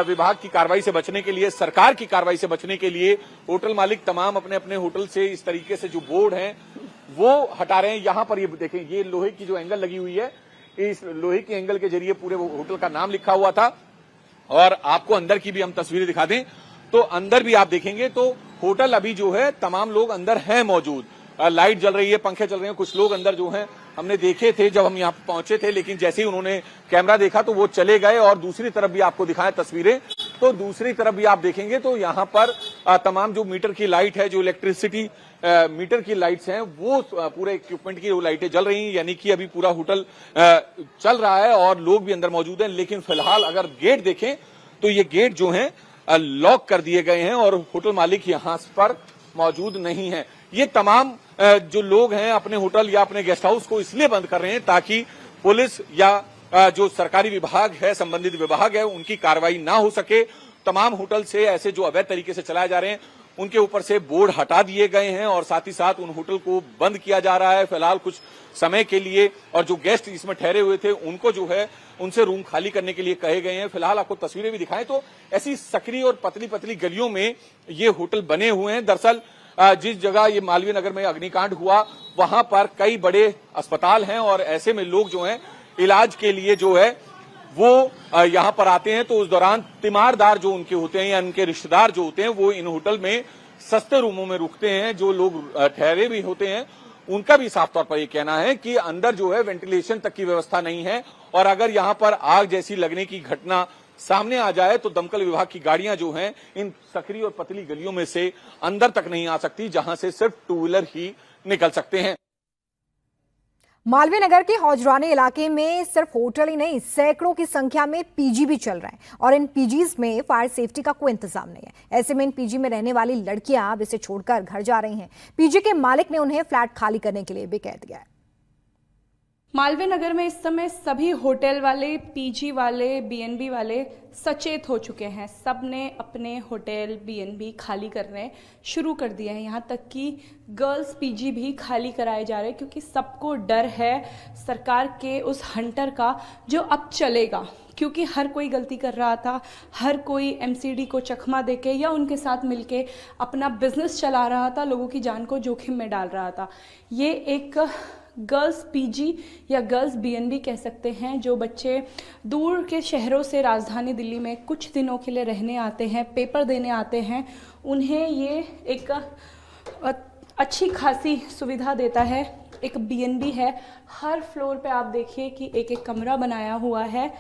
विभाग की कार्रवाई से बचने के लिए, सरकार की कार्रवाई से बचने के लिए होटल मालिक तमाम अपने अपने होटल से इस तरीके से जो बोर्ड हैं वो हटा रहे हैं। यहाँ पर ये देखें, ये लोहे की जो एंगल लगी हुई है, इस लोहे की एंगल के जरिए पूरे होटल का नाम लिखा हुआ था। और आपको अंदर की भी हम तस्वीरें दिखा दें तो अंदर भी आप देखेंगे तो होटल अभी जो है तमाम लोग अंदर हैं मौजूद। लाइट जल रही है, पंखे चल रहे हैं। कुछ लोग अंदर जो हैं हमने देखे थे जब हम यहाँ पहुंचे थे, लेकिन जैसे ही उन्होंने कैमरा देखा तो वो चले गए। और दूसरी तरफ भी आपको दिखाएं तस्वीरें, तो दूसरी तरफ भी आप देखेंगे तो यहाँ पर तमाम जो मीटर की लाइट है, जो इलेक्ट्रिसिटी मीटर की लाइट्स हैं, वो पूरे इक्विपमेंट की वो लाइटें जल रही हैं। यानी कि अभी पूरा होटल चल रहा है और लोग भी अंदर मौजूद हैं। लेकिन फिलहाल अगर गेट देखें तो ये गेट जो है लॉक कर दिए गए हैं और होटल मालिक यहाँ पर मौजूद नहीं है। ये तमाम जो लोग हैं अपने होटल या अपने गेस्ट हाउस को इसलिए बंद कर रहे हैं ताकि पुलिस या जो सरकारी विभाग है, संबंधित विभाग है, उनकी कार्रवाई ना हो सके। तमाम होटल से ऐसे जो अवैध तरीके से चलाए जा रहे हैं उनके ऊपर से बोर्ड हटा दिए गए हैं और साथ ही साथ उन होटल को बंद किया जा रहा है फिलहाल कुछ समय के लिए। और जो गेस्ट इसमें ठहरे हुए थे उनको जो है उनसे रूम खाली करने के लिए कहे गए हैं। फिलहाल आपको तस्वीरें भी दिखाएं तो ऐसी सकरी और पतली पतली गलियों में ये होटल बने हुए हैं। दरअसल जिस जगह ये मालवीय नगर में अग्निकांड हुआ वहां पर कई बड़े अस्पताल हैं और ऐसे में लोग जो हैं इलाज के लिए जो है वो यहाँ पर आते हैं। तो उस दौरान तीमारदार जो उनके होते हैं या उनके रिश्तेदार जो होते हैं वो इन होटल में सस्ते रूमों में रुकते हैं। जो लोग ठहरे भी होते हैं उनका भी साफ तौर पर ये कहना है कि अंदर जो है वेंटिलेशन तक की व्यवस्था नहीं है और अगर यहाँ पर आग जैसी लगने की घटना सामने आ जाए तो दमकल विभाग की गाड़ियां जो हैं इन सकरी और पतली गलियों में से अंदर तक नहीं आ सकती, जहां से सिर्फ टू व्हीलर ही निकल सकते हैं। मालवीय नगर के हौजरानी इलाके में सिर्फ होटल ही नहीं, सैकड़ों की संख्या में पीजी भी चल रहे हैं और इन पीजीज में फायर सेफ्टी का कोई इंतजाम नहीं है। ऐसे में इन पीजी में रहने वाली लड़कियां अब इसे छोड़कर घर जा रही हैं। पीजी के मालिक ने उन्हें फ्लैट खाली करने के लिए भी कह दिया है। मालवीय नगर में इस समय सभी होटल वाले, पीजी वाले, बीएनबी वाले सचेत हो चुके हैं। सब ने अपने होटल, बीएनबी खाली करने शुरू कर दिए हैं। यहाँ तक कि गर्ल्स पीजी भी खाली कराए जा रहे हैं क्योंकि सबको डर है सरकार के उस हंटर का जो अब चलेगा। क्योंकि हर कोई गलती कर रहा था, हर कोई एमसीडी को चकमा देके या उनके साथ मिलके अपना बिजनेस चला रहा था, लोगों की जान को जोखिम में डाल रहा था। ये एक गर्ल्स पीजी या गर्ल्स बीएनबी कह सकते हैं। जो बच्चे दूर के शहरों से राजधानी दिल्ली में कुछ दिनों के लिए रहने आते हैं, पेपर देने आते हैं, उन्हें ये एक अच्छी खासी सुविधा देता है। एक बीएनबी है, हर फ्लोर पे आप देखिए कि एक एक कमरा बनाया हुआ है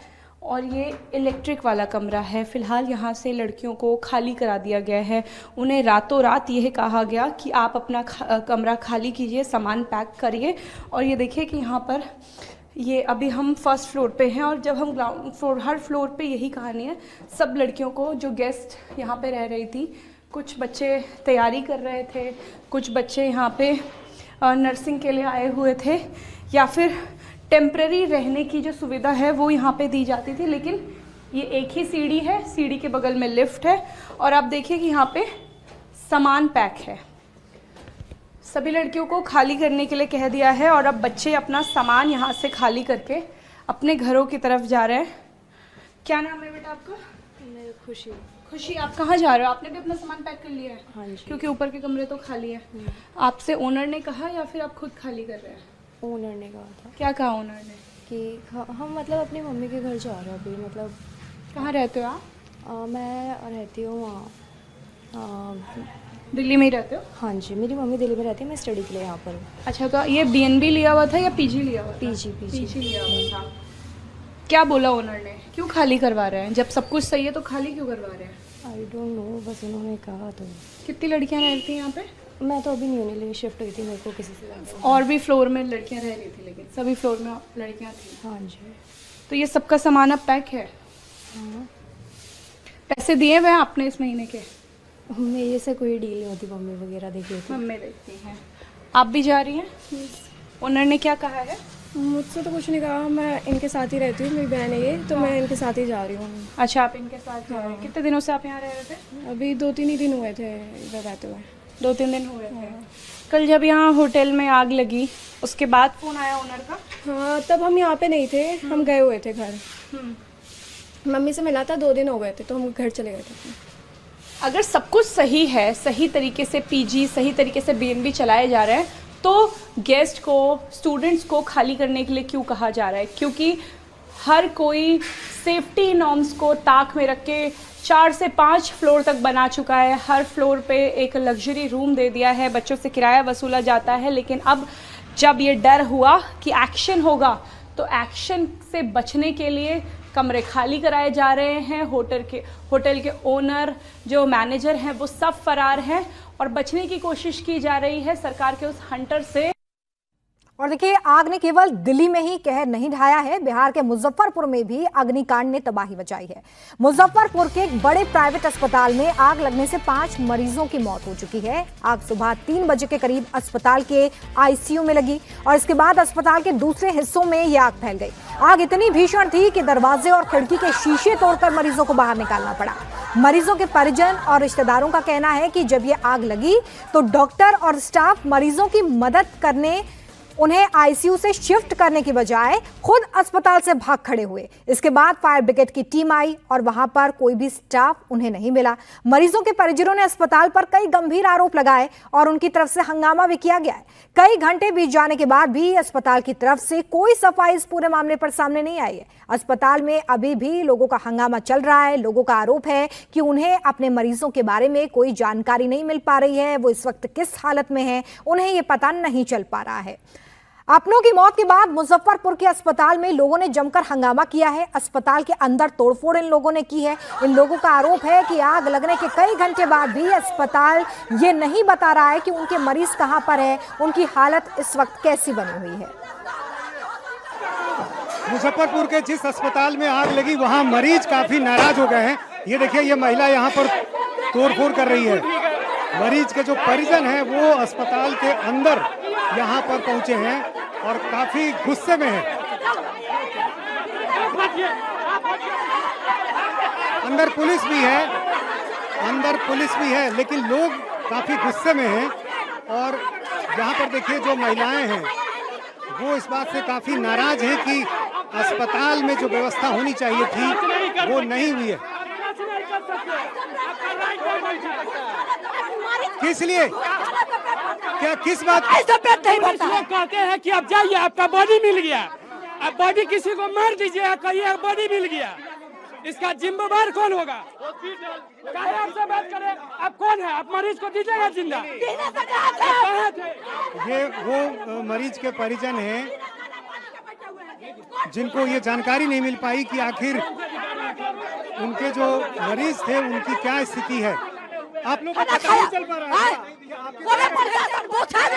और ये इलेक्ट्रिक वाला कमरा है। फ़िलहाल यहाँ से लड़कियों को खाली करा दिया गया है। उन्हें रातों रात यह कहा गया कि आप अपना कमरा खाली कीजिए, सामान पैक करिए। और ये देखिए कि यहाँ पर ये अभी हम फर्स्ट फ्लोर पे हैं और जब हम ग्राउंड फ्लोर, हर फ्लोर पे यही कहानी है। सब लड़कियों को, जो गेस्ट यहाँ पे रह रही थी, कुछ बच्चे तैयारी कर रहे थे, कुछ बच्चे यहाँ पे नर्सिंग के लिए आए हुए थे या फिर टेम्पररी रहने की जो सुविधा है वो यहाँ पे दी जाती थी। लेकिन ये एक ही सीढ़ी है, सीढ़ी के बगल में लिफ्ट है और आप देखिए कि यहाँ पे सामान पैक है। सभी लड़कियों को खाली करने के लिए कह दिया है और अब बच्चे अपना सामान यहाँ से खाली करके अपने घरों की तरफ जा रहे हैं। क्या नाम है बेटा आपका? मेरी खुशी। खुशी, आप कहाँ जा रहे हो? आपने भी अपना सामान पैक कर लिया है? हाँ जी। क्योंकि ऊपर के कमरे तो खाली है। आपसे ओनर ने कहा या फिर आप खुद खाली कर रहे हैं? ओनर ने कहा था। क्या कहा ओनर ने? कि हम मतलब अपनी मम्मी के घर जा रहे हैं अभी। मतलब कहाँ रहते हो आप? मैं रहती हूँ वहाँ दिल्ली में ही रहते हो? हाँ जी, मेरी मम्मी दिल्ली में रहती है, मैं स्टडी के लिए यहाँ पर हूँ। अच्छा, तो ये बीएनबी लिया हुआ था या पीजी लिया हुआ था? पीजी लिया हुआ था। क्या बोला ओनर ने? क्यों खाली करवा रहे हैं? जब सब कुछ सही है तो खाली क्यों करवा रहे हैं? आई डोंट नो, बस उन्होंने कहा। तो कितनी लड़कियाँ रहती हैं यहाँ पे? मैं तो अभी न्यूली शिफ्ट हुई थी, मेरे को किसी से और भी फ्लोर में लड़कियाँ रह रही थी, लेकिन सभी फ्लोर में लड़कियाँ थी। हाँ जी। तो ये सबका सामान अब पैक है? हाँ। पैसे दिए हुए आपने इस महीने के? मेरे से कोई डील नहीं होती, मम्मी वगैरह देख लेती। मम्मी देखती हैं। आप भी जा रही हैं? ओनर ने क्या कहा है? मुझसे तो कुछ नहीं कहा, मैं इनके साथ ही रहती हूँ, मेरी बहन है ये, तो मैं इनके साथ ही जा रही हूँ। अच्छा, आप इनके साथ हाँ। कितने दिनों से आप यहाँ रह रहे थे? अभी 2-3 ही दिन हुए थे इधर रहते हुए। 2-3 दिन हुए थे। कल जब यहाँ होटल में आग लगी उसके बाद फ़ोन आया ओनर का? हाँ, तब हम यहाँ पे नहीं थे, हम गए हुए थे घर। मम्मी से मिला था, 2 दिन हो गए थे, तो हम घर चले गए थे। अगर सब कुछ सही है, सही तरीके से पीजी, सही तरीके से बीएनबी चलाए जा रहे हैं, तो गेस्ट को, स्टूडेंट्स को खाली करने के लिए क्यों कहा जा रहा है? क्योंकि हर कोई सेफ्टी नॉर्म्स को ताक में रख के 4 से 5 फ्लोर तक बना चुका है। हर फ्लोर पे एक लग्जरी रूम दे दिया है, बच्चों से किराया वसूला जाता है। लेकिन अब जब ये डर हुआ कि एक्शन होगा, तो एक्शन से बचने के लिए कमरे खाली कराए जा रहे हैं। होटल के ओनर, जो मैनेजर हैं, वो सब फरार हैं और बचने की कोशिश की जा रही है सरकार के उस हंटर से। और देखिए, आग ने केवल दिल्ली में ही कहर नहीं ढाया है, बिहार के मुजफ्फरपुर में भी अग्निकांड ने तबाही मचाई है। मुजफ्फरपुर के एक बड़े प्राइवेट अस्पताल में आग लगने से 5 मरीजों की मौत हो चुकी है। आग सुबह 3 बजे के करीब अस्पताल के आईसीयू में लगी और इसके बाद अस्पताल के दूसरे हिस्सों में यह आग फैल गई। आग इतनी भीषण थी कि दरवाजे और खिड़की के शीशे तोड़कर मरीजों को बाहर निकालना पड़ा। मरीजों के परिजन और रिश्तेदारों का कहना है कि जब यह आग लगी तो डॉक्टर और स्टाफ मरीजों की मदद करने, उन्हें आईसीयू से शिफ्ट करने की बजाय खुद अस्पताल से भाग खड़े हुए। इसके बाद फायर ब्रिगेड की टीम आई और वहां पर कोई भी स्टाफ उन्हें नहीं मिला। मरीजों के परिजनों ने अस्पताल पर कई गंभीर आरोप लगाए और उनकी तरफ से हंगामा भी किया गया है। कई घंटे बीत जाने के बाद भी अस्पताल की तरफ से कोई सफाई इस पूरे मामले पर सामने नहीं आई है। अस्पताल में अभी भी लोगों का हंगामा चल रहा है। लोगों का आरोप है कि उन्हें अपने मरीजों के बारे में कोई जानकारी नहीं मिल पा रही है, वो इस वक्त किस हालत में है, उन्हें ये पता नहीं चल पा रहा है। अपनों की मौत के बाद मुजफ्फरपुर के अस्पताल में लोगों ने जमकर हंगामा किया है। अस्पताल के अंदर तोड़फोड़ इन लोगों ने की है। इन लोगों का आरोप है कि आग लगने के कई घंटे बाद भी अस्पताल ये नहीं बता रहा है कि उनके मरीज कहां पर है, उनकी हालत इस वक्त कैसी बनी हुई है। मुजफ्फरपुर के जिस अस्पताल में आग लगी वहां मरीज काफी नाराज हो गए हैं। ये देखिए, ये महिला यहाँ पर तोड़फोड़ कर रही है। मरीज के जो परिजन हैं वो अस्पताल के अंदर यहाँ पर पहुंचे हैं और काफी गुस्से में हैं। अंदर पुलिस भी है, लेकिन लोग काफी गुस्से में हैं। और यहाँ पर देखिए, जो महिलाएं हैं वो इस बात से काफी नाराज हैं कि अस्पताल में जो व्यवस्था होनी चाहिए थी वो नहीं हुई है। किस लिए, क्या किस बात? लोग कहते हैं कि अब जाइए, आपका बॉडी मिल गया, अब बॉडी किसी को मार दीजिए, कहिए बॉडी मिल गया, इसका जिम्मेदार कौन होगा? काहे आपसे बात करें? आप कौन है? आप मरीज को दीजिएगा जिंदा। ये वो मरीज के परिजन हैं जिनको ये जानकारी नहीं मिल पाई कि आखिर उनके जो मरीज थे उनकी क्या स्थिति है। आप लोग को पता नहीं चल पा रहा है?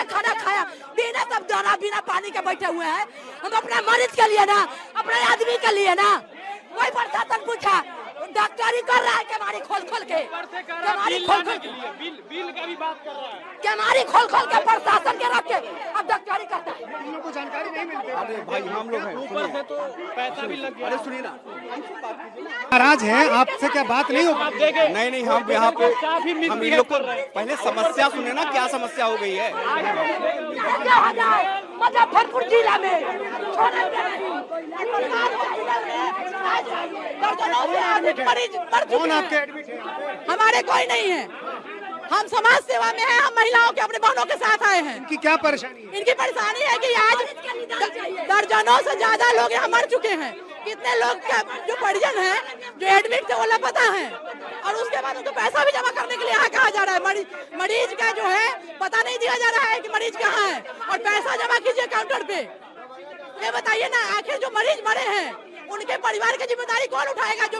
खाना खाया बिना सब दाना बिना पानी के बैठे हुए हैं। हम अपने मरीज के लिए ना, अपने आदमी के लिए ना, कोई प्रशासन पूछा, डॉक्टरी कर रहा है केमारी खोल खोल के, केमारी खोल खोल के बिल का भी बात कर रहा है, केमारी खोल खोल के प्रशासन के रख के अब डॉक्टरी करता है। इन लोगों को जानकारी नहीं मिलती। अरे भाई, हम लोग हैं, ऊपर से तो पैसा भी लग गया। अरे सुनिए ना, नाराज हैं आपसे, क्या बात नहीं हो? नहीं, हम यहाँ पे हम इन लोग को पहले समस्या सुने ना, क्या समस्या हो गई है। मुजफ्फरपुर जिला में कौन आपके एडमिट है? हमारे कोई नहीं है, हम समाज सेवा में हैं, हम महिलाओं के अपने बहनों के साथ आए हैं। इनकी क्या परेशानी है? इनकी परेशानी है कि आज दर्जनों से ज्यादा लोग यहाँ मर चुके हैं। कितने लोग जो परिजन हैं जो एडमिट थे वो लापता हैं और उसके बाद उनको पैसा भी जमा करने के लिए यहाँ कहा जा रहा है। मरीज का जो है पता नहीं दिया जा रहा है कि मरीज कहाँ है और पैसा जमा कीजिए काउंटर पे। ये बताइए ना, आखिर जो मरीज मरे हैं उनके परिवार की जिम्मेदारी कौन उठाएगा? जो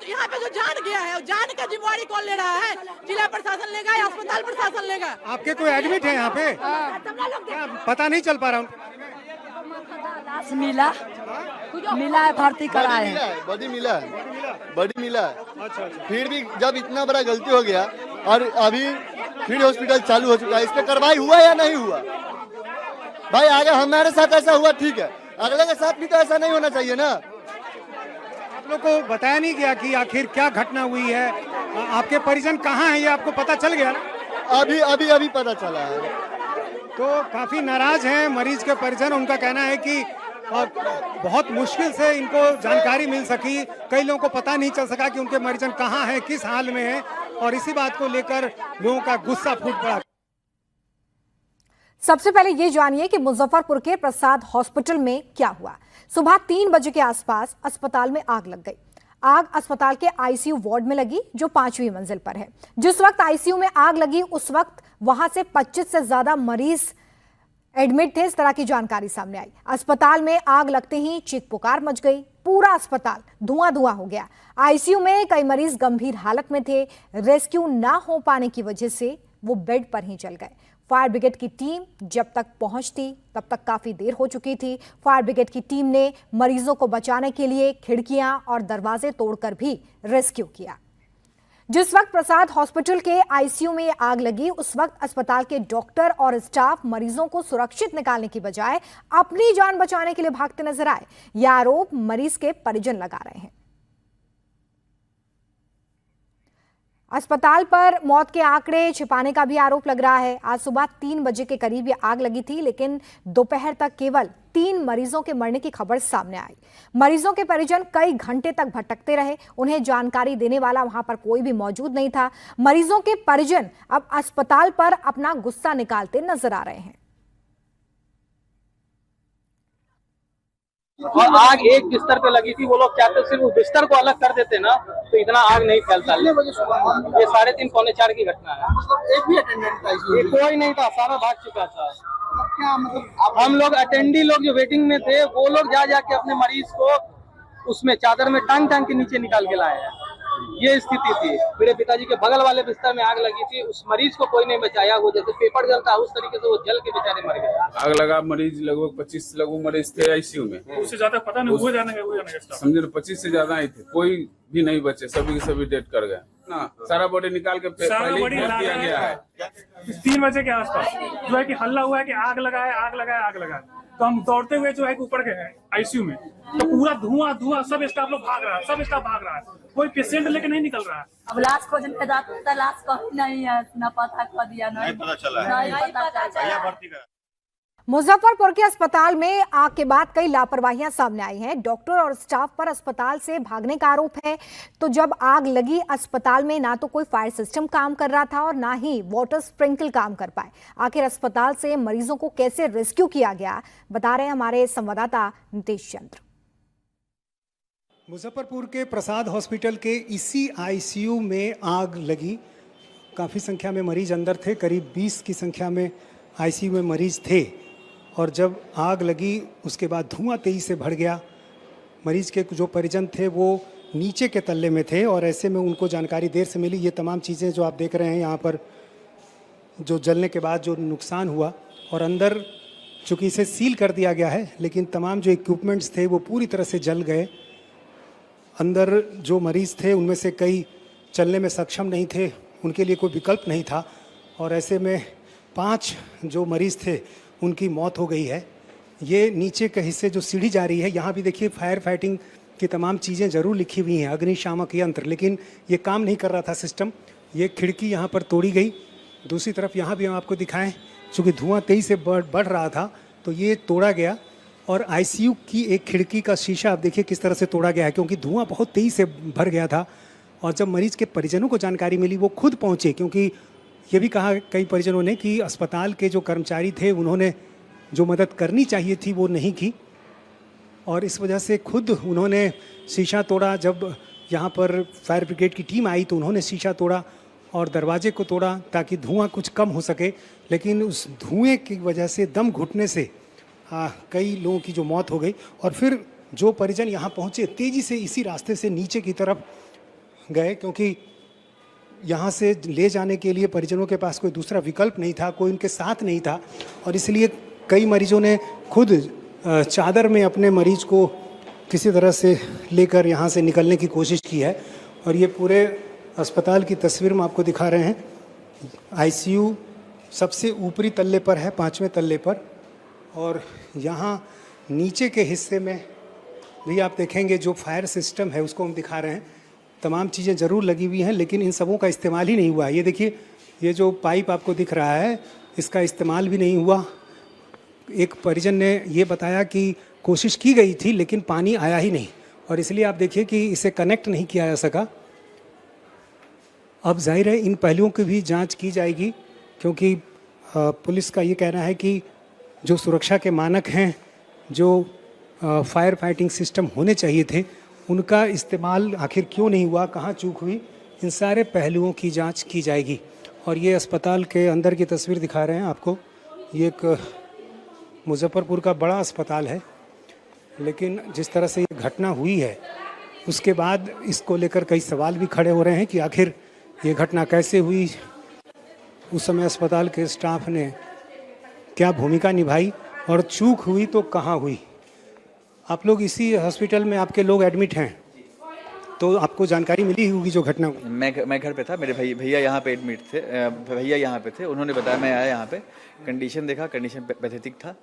यहाँ पे जो जान गया है, जान का जिम्मेदारी कौन ले रहा है? जिला प्रशासन लेगा या अस्पताल प्रशासन लेगा? आपके कोई एडमिट है यहाँ पे? पता नहीं चल पा रहा। मिला है, भर्ती कराए हैं, बॉडी मिला है। अच्छा। फिर भी जब इतना बड़ा गलती हो गया और अभी फिर हॉस्पिटल चालू हो चुका है, इस पे कार्रवाई हुआ या नहीं हुआ? भाई आगे हमारे साथ ऐसा हुआ ठीक है, अगले के साथ भी तो ऐसा नहीं होना चाहिए ना। आप लोग को बताया नहीं गया कि आखिर क्या घटना हुई है? आपके परिजन कहाँ हैं ये आपको पता चल गया ना? अभी अभी अभी पता चला है। तो काफी नाराज हैं मरीज के परिजन। उनका कहना है कि बहुत मुश्किल से इनको जानकारी मिल सकी, कई लोगों को पता नहीं चल सका कि उनके मरीजन कहाँ हैं, किस हाल में हैं, और इसी बात को लेकर लोगों का गुस्सा फूट पड़ा। सबसे पहले ये जानिए कि मुजफ्फरपुर के प्रसाद हॉस्पिटल में क्या हुआ। सुबह 3 बजे के आसपास अस्पताल में आग लग गई। आग अस्पताल के आईसीयू वार्ड में लगी जो 5वीं मंजिल पर है। जिस वक्त आईसीयू में आग लगी उस वक्त वहां से 25 से ज्यादा मरीज एडमिट थे, इस तरह की जानकारी सामने आई। अस्पताल में आग लगते ही चीख पुकार मच गई, पूरा अस्पताल धुआं धुआं हो गया। आईसीयू में कई मरीज गंभीर हालत में थे। रेस्क्यू ना हो पाने की वजह से वो बेड पर ही जल गए। फायर ब्रिगेड की टीम जब तक पहुंचती तब तक काफी देर हो चुकी थी। फायर ब्रिगेड की टीम ने मरीजों को बचाने के लिए खिड़कियां और दरवाजे तोड़कर भी रेस्क्यू किया। जिस वक्त प्रसाद हॉस्पिटल के आईसीयू में आग लगी उस वक्त अस्पताल के डॉक्टर और स्टाफ मरीजों को सुरक्षित निकालने की बजाय अपनी जान बचाने के लिए भागते नजर आए। यह आरोप मरीज के परिजन लगा रहे हैं। अस्पताल पर मौत के आंकड़े छिपाने का भी आरोप लग रहा है। आज सुबह 3 बजे के करीब ये आग लगी थी, लेकिन दोपहर तक केवल 3 मरीजों के मरने की खबर सामने आई। मरीजों के परिजन कई घंटे तक भटकते रहे। उन्हें जानकारी देने वाला वहां पर कोई भी मौजूद नहीं था। मरीजों के परिजन अब अस्पताल पर अपना गुस्सा निकालते नजर आ रहे हैं। और आग एक बिस्तर पे लगी थी, वो लोग चाहते सिर्फ उस बिस्तर को अलग कर देते ना तो इतना आग नहीं फैलता। ये 3:30 पौने 4 की घटना है। एक भी अटेंडेंट था ये कोई नहीं था, सारा भाग चुका था। क्या मतलब हम लोग अटेंडी लोग जो वेटिंग में थे वो लोग जा जाके अपने मरीज को उसमें चादर में टांग के नीचे निकाल के लाए हैं। ये स्थिति थी। मेरे पिताजी के बगल वाले बिस्तर में आग लगी थी, उस मरीज को कोई नहीं बचाया। वो जैसे पेपर जलता है उस तरीके से वो जल के बेचारे मर गए। आग लगा, मरीज लगभग 25 लगभग मरीज थे आईसीयू में। उससे ज्यादा पता नहीं हुए जाने का समझे 25 से ज्यादा ही थे, कोई भी नहीं बचे, सभी के सभी डेथ कर गए ना। सारा बॉडी निकाल के पहले ही फेंक दिया गया है। 3 बजे के आसपास जो है कि हल्ला हुआ है कि आग लगा है, आग लगा है, आग लगा है। तो हम दौड़ते हुए जो है ऊपर गए आईसीयू में, तो पूरा धुआं धुआं, सब स्टाफ लोग भाग रहा है, सब स्टाफ भाग रहा है, कोई पेशेंट लेके नहीं निकल रहा है। अब लाश खोजने के बाद लाश कहीं नहीं है, ना पता कर दिया, नहीं पता चला है, नहीं पता चला। मुजफ्फरपुर के अस्पताल में आग के बाद कई लापरवाहियां सामने आई हैं। डॉक्टर और स्टाफ पर अस्पताल से भागने का आरोप है। तो जब आग लगी अस्पताल में ना तो कोई फायर सिस्टम काम कर रहा था और ना ही वाटर स्प्रिंकल काम कर पाए। आखिर अस्पताल से मरीजों को कैसे रेस्क्यू किया गया, बता रहे हैं हमारे संवाददाता नीतीश चंद्र। मुजफ्फरपुर के प्रसाद हॉस्पिटल के इसी आईसीयू में आग लगी। काफ़ी संख्या में मरीज अंदर थे, करीब 20 की संख्या में आईसीयू में मरीज थे। और जब आग लगी उसके बाद धुआं तेजी से बढ़ गया। मरीज के जो परिजन थे वो नीचे के तल्ले में थे और ऐसे में उनको जानकारी देर से मिली। ये तमाम चीज़ें जो आप देख रहे हैं यहाँ पर, जो जलने के बाद जो नुकसान हुआ, और अंदर चूँकि इसे सील कर दिया गया है लेकिन तमाम जो इक्विपमेंट्स थे वो पूरी तरह से जल गए। अंदर जो मरीज़ थे उनमें से कई चलने में सक्षम नहीं थे, उनके लिए कोई विकल्प नहीं था। और ऐसे में 5 जो मरीज़ थे उनकी मौत हो गई है। ये नीचे के हिस्से जो सीढ़ी जा रही है, यहाँ भी देखिए फायर फाइटिंग की तमाम चीज़ें ज़रूर लिखी हुई हैं, अग्निशामक यंत्र, लेकिन ये काम नहीं कर रहा था सिस्टम। ये खिड़की यहाँ पर तोड़ी गई। दूसरी तरफ यहाँ भी हम आपको दिखाएं, चूँकि धुआं तेज़ी से बढ़ रहा था तो ये तोड़ा गया। और आईसीयू की एक खिड़की का शीशा आप देखिए किस तरह से तोड़ा गया है, क्योंकि धुआं बहुत तेज़ी से भर गया था। और जब मरीज़ के परिजनों को जानकारी मिली वो खुद पहुँचे, क्योंकि ये भी कहा कई परिजनों ने कि अस्पताल के जो कर्मचारी थे उन्होंने जो मदद करनी चाहिए थी वो नहीं की, और इस वजह से खुद उन्होंने शीशा तोड़ा। जब यहाँ पर फायर ब्रिगेड की टीम आई तो उन्होंने शीशा तोड़ा और दरवाजे को तोड़ा ताकि धुआं कुछ कम हो सके, लेकिन उस धुएं की वजह से दम घुटने से कई लोगों की जो मौत हो गई। और फिर जो परिजन यहाँ पहुँचे तेज़ी से इसी रास्ते से नीचे की तरफ गए, क्योंकि यहाँ से ले जाने के लिए परिजनों के पास कोई दूसरा विकल्प नहीं था, कोई उनके साथ नहीं था। और इसलिए कई मरीजों ने खुद चादर में अपने मरीज को किसी तरह से लेकर यहाँ से निकलने की कोशिश की है। और ये पूरे अस्पताल की तस्वीर में आपको दिखा रहे हैं। आईसीयू सबसे ऊपरी तल्ले पर है, 5वें तल्ले पर, और यहाँ नीचे के हिस्से में भी आप देखेंगे जो फायर सिस्टम है उसको हम दिखा रहे हैं। तमाम चीज़ें ज़रूर लगी हुई हैं लेकिन इन सबों का इस्तेमाल ही नहीं हुआ। ये देखिए, ये जो पाइप आपको दिख रहा है इसका इस्तेमाल भी नहीं हुआ। एक परिजन ने ये बताया कि कोशिश की गई थी लेकिन पानी आया ही नहीं, और इसलिए आप देखिए कि इसे कनेक्ट नहीं किया जा सका। अब जाहिर है इन पहलुओं की भी जांच की जाएगी, क्योंकि पुलिस का ये कहना है कि जो सुरक्षा के मानक हैं, जो फायर फाइटिंग सिस्टम होने चाहिए थे, उनका इस्तेमाल आखिर क्यों नहीं हुआ, कहाँ चूक हुई, इन सारे पहलुओं की जांच की जाएगी। और ये अस्पताल के अंदर की तस्वीर दिखा रहे हैं आपको। ये एक मुजफ्फरपुर का बड़ा अस्पताल है, लेकिन जिस तरह से ये घटना हुई है उसके बाद इसको लेकर कई सवाल भी खड़े हो रहे हैं कि आखिर ये घटना कैसे हुई, उस समय अस्पताल के स्टाफ ने क्या भूमिका निभाई और चूक हुई तो कहाँ हुई। आप लोग इसी हॉस्पिटल में, आपके लोग एडमिट हैं, तो आपको जानकारी मिली होगी जो घटना हुई। मैं घर पे था, मेरे भैया यहाँ पे एडमिट थे, भैया यहाँ पे थे, उन्होंने बताया, मैं आया यहाँ पे, कंडीशन देखा, कंडीशन पैथेटिक था।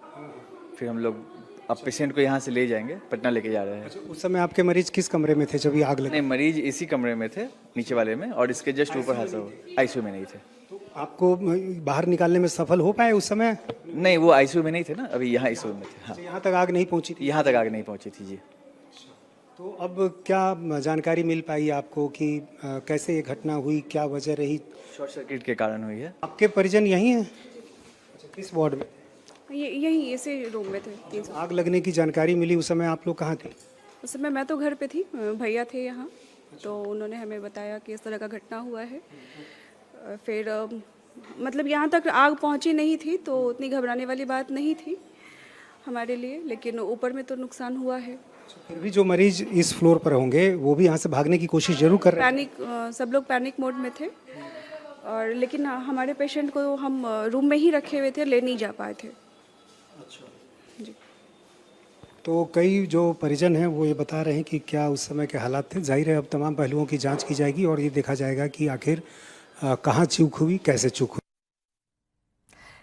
फिर हम लोग अब पेशेंट को यहाँ से ले जाएंगे, पटना लेके जा रहे हैं। अच्छा, उस समय आपके मरीज किस कमरे में थे जब ये आग लगी? नहीं, मरीज इसी कमरे में थे, नीचे वाले में, और इसके जस्ट ऊपर आईसीयू में नहीं थे। तो आपको बाहर निकालने में सफल हो पाए उस समय? नहीं, वो आईसीयू में नहीं थे ना, अभी यहाँ आईसीयू में थे। हाँ, यहाँ तक आग नहीं पहुँची थी? यहाँ तक आग नहीं पहुँची थी जी। तो अब क्या जानकारी मिल पाई आपको कि कैसे ये घटना हुई, क्या वजह रही? शॉर्ट सर्किट के कारण हुई है। आपके परिजन यहीं हैं? अच्छा, किस वार्ड में? यही इसी रूम में थे। आग लगने की जानकारी मिली, उस समय आप लोग कहाँ थे? उस समय मैं तो घर पे थी, भैया थे यहाँ, तो उन्होंने हमें बताया कि इस तरह का घटना हुआ है। फिर मतलब यहाँ तक आग पहुँची नहीं थी तो उतनी घबराने वाली बात नहीं थी हमारे लिए, लेकिन ऊपर में तो नुकसान हुआ है। फिर भी जो मरीज इस फ्लोर पर होंगे वो भी यहाँ से भागने की कोशिश जरूर कर रहे हैं। सब लोग पैनिक मोड में थे, और लेकिन हमारे पेशेंट को हम रूम में ही रखे हुए थे, ले नहीं जा पाए थे। अच्छा जी। तो कई जो परिजन हैं वो ये बता रहे हैं कि क्या उस समय के हालात थे। जाहिर है अब तमाम पहलुओं की जांच की जाएगी और ये देखा जाएगा कि आखिर कहाँ चूक हुई, कैसे चूक हुई।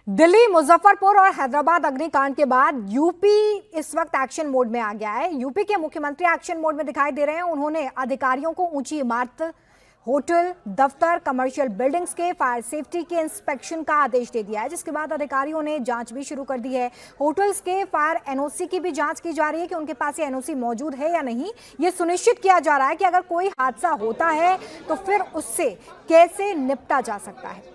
दिल्ली, मुजफ्फरपुर और हैदराबाद अग्निकांड के बाद यूपी इस वक्त एक्शन मोड में आ गया है। यूपी के मुख्यमंत्री एक्शन मोड में दिखाई दे रहे हैं। उन्होंने अधिकारियों को ऊंची इमारत, होटल, दफ्तर, कमर्शियल बिल्डिंग्स के फायर सेफ्टी के इंस्पेक्शन का आदेश दे दिया है, जिसके बाद अधिकारियों ने जांच भी शुरू कर दी है। होटल्स के फायर एनओसी की भी जांच की जा रही है कि उनके पास ये एनओसी मौजूद है या नहीं। ये सुनिश्चित किया जा रहा है कि अगर कोई हादसा होता है तो फिर उससे कैसे निपटा जा सकता है।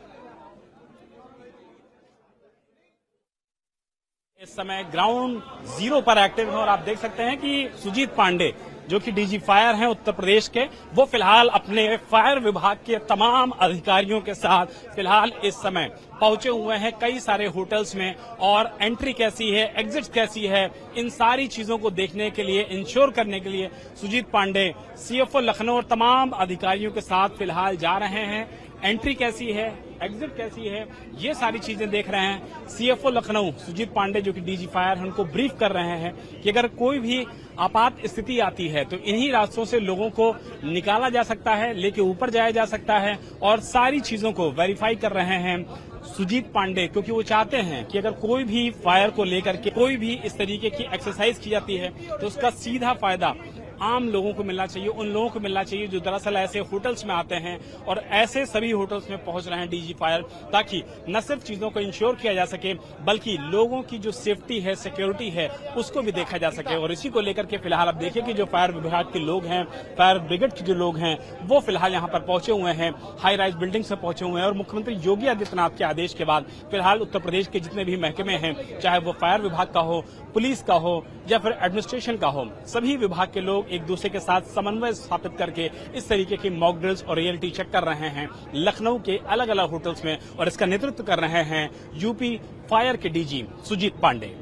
इस समय ग्राउंड जीरो पर एक्टिव है और आप देख सकते हैं कि सुजीत पांडे जो कि डीजी फायर हैं उत्तर प्रदेश के, वो फिलहाल अपने फायर विभाग के तमाम अधिकारियों के साथ फिलहाल इस समय पहुंचे हुए हैं कई सारे होटल्स में, और एंट्री कैसी है, एग्जिट कैसी है, इन सारी चीजों को देखने के लिए, इंश्योर करने के लिए सुजीत पांडे सीएफओ लखनऊ और तमाम अधिकारियों के साथ फिलहाल जा रहे हैं। एंट्री कैसी है, एग्जिट कैसी है, ये सारी चीजें देख रहे हैं। सीएफओ लखनऊ सुजीत पांडे जो कि डीजी फायर उनको ब्रीफ कर रहे हैं कि अगर कोई भी आपात स्थिति आती है तो इन्हीं रास्तों से लोगों को निकाला जा सकता है, लेके ऊपर जाया जा सकता है, और सारी चीजों को वेरीफाई कर रहे हैं सुजीत पांडे, क्योंकि वो चाहते हैं कि अगर कोई भी फायर को लेकर के कोई भी इस तरीके की एक्सरसाइज की जाती है तो उसका सीधा फायदा आम लोगों को मिलना चाहिए, उन लोगों को मिलना चाहिए जो दरअसल ऐसे होटल्स में आते हैं और ऐसे सभी होटल्स में पहुंच रहे हैं डीजी फायर, ताकि न सिर्फ चीजों को इंश्योर किया जा सके बल्कि लोगों की जो सेफ्टी है, सिक्योरिटी है, उसको भी देखा जा सके। और इसी को लेकर के फिलहाल अब देखिए कि जो फायर विभाग के लोग हैं, फायर ब्रिगेड के जो लोग हैं, वो फिलहाल यहाँ पर पहुंचे हुए हैं, हाई राइज बिल्डिंग से पहुंचे हुए हैं। और मुख्यमंत्री योगी आदित्यनाथ के आदेश के बाद फिलहाल उत्तर प्रदेश के जितने भी महकमे हैं, चाहे वो फायर विभाग का हो, पुलिस का हो या फिर एडमिनिस्ट्रेशन का हो, सभी विभाग के लोग एक दूसरे के साथ समन्वय स्थापित करके इस तरीके की मॉक ड्रिल्स और रियलिटी चेक कर रहे हैं लखनऊ के अलग अलग होटल्स में, और इसका नेतृत्व कर रहे हैं यूपी फायर के डीजी सुजीत पांडे।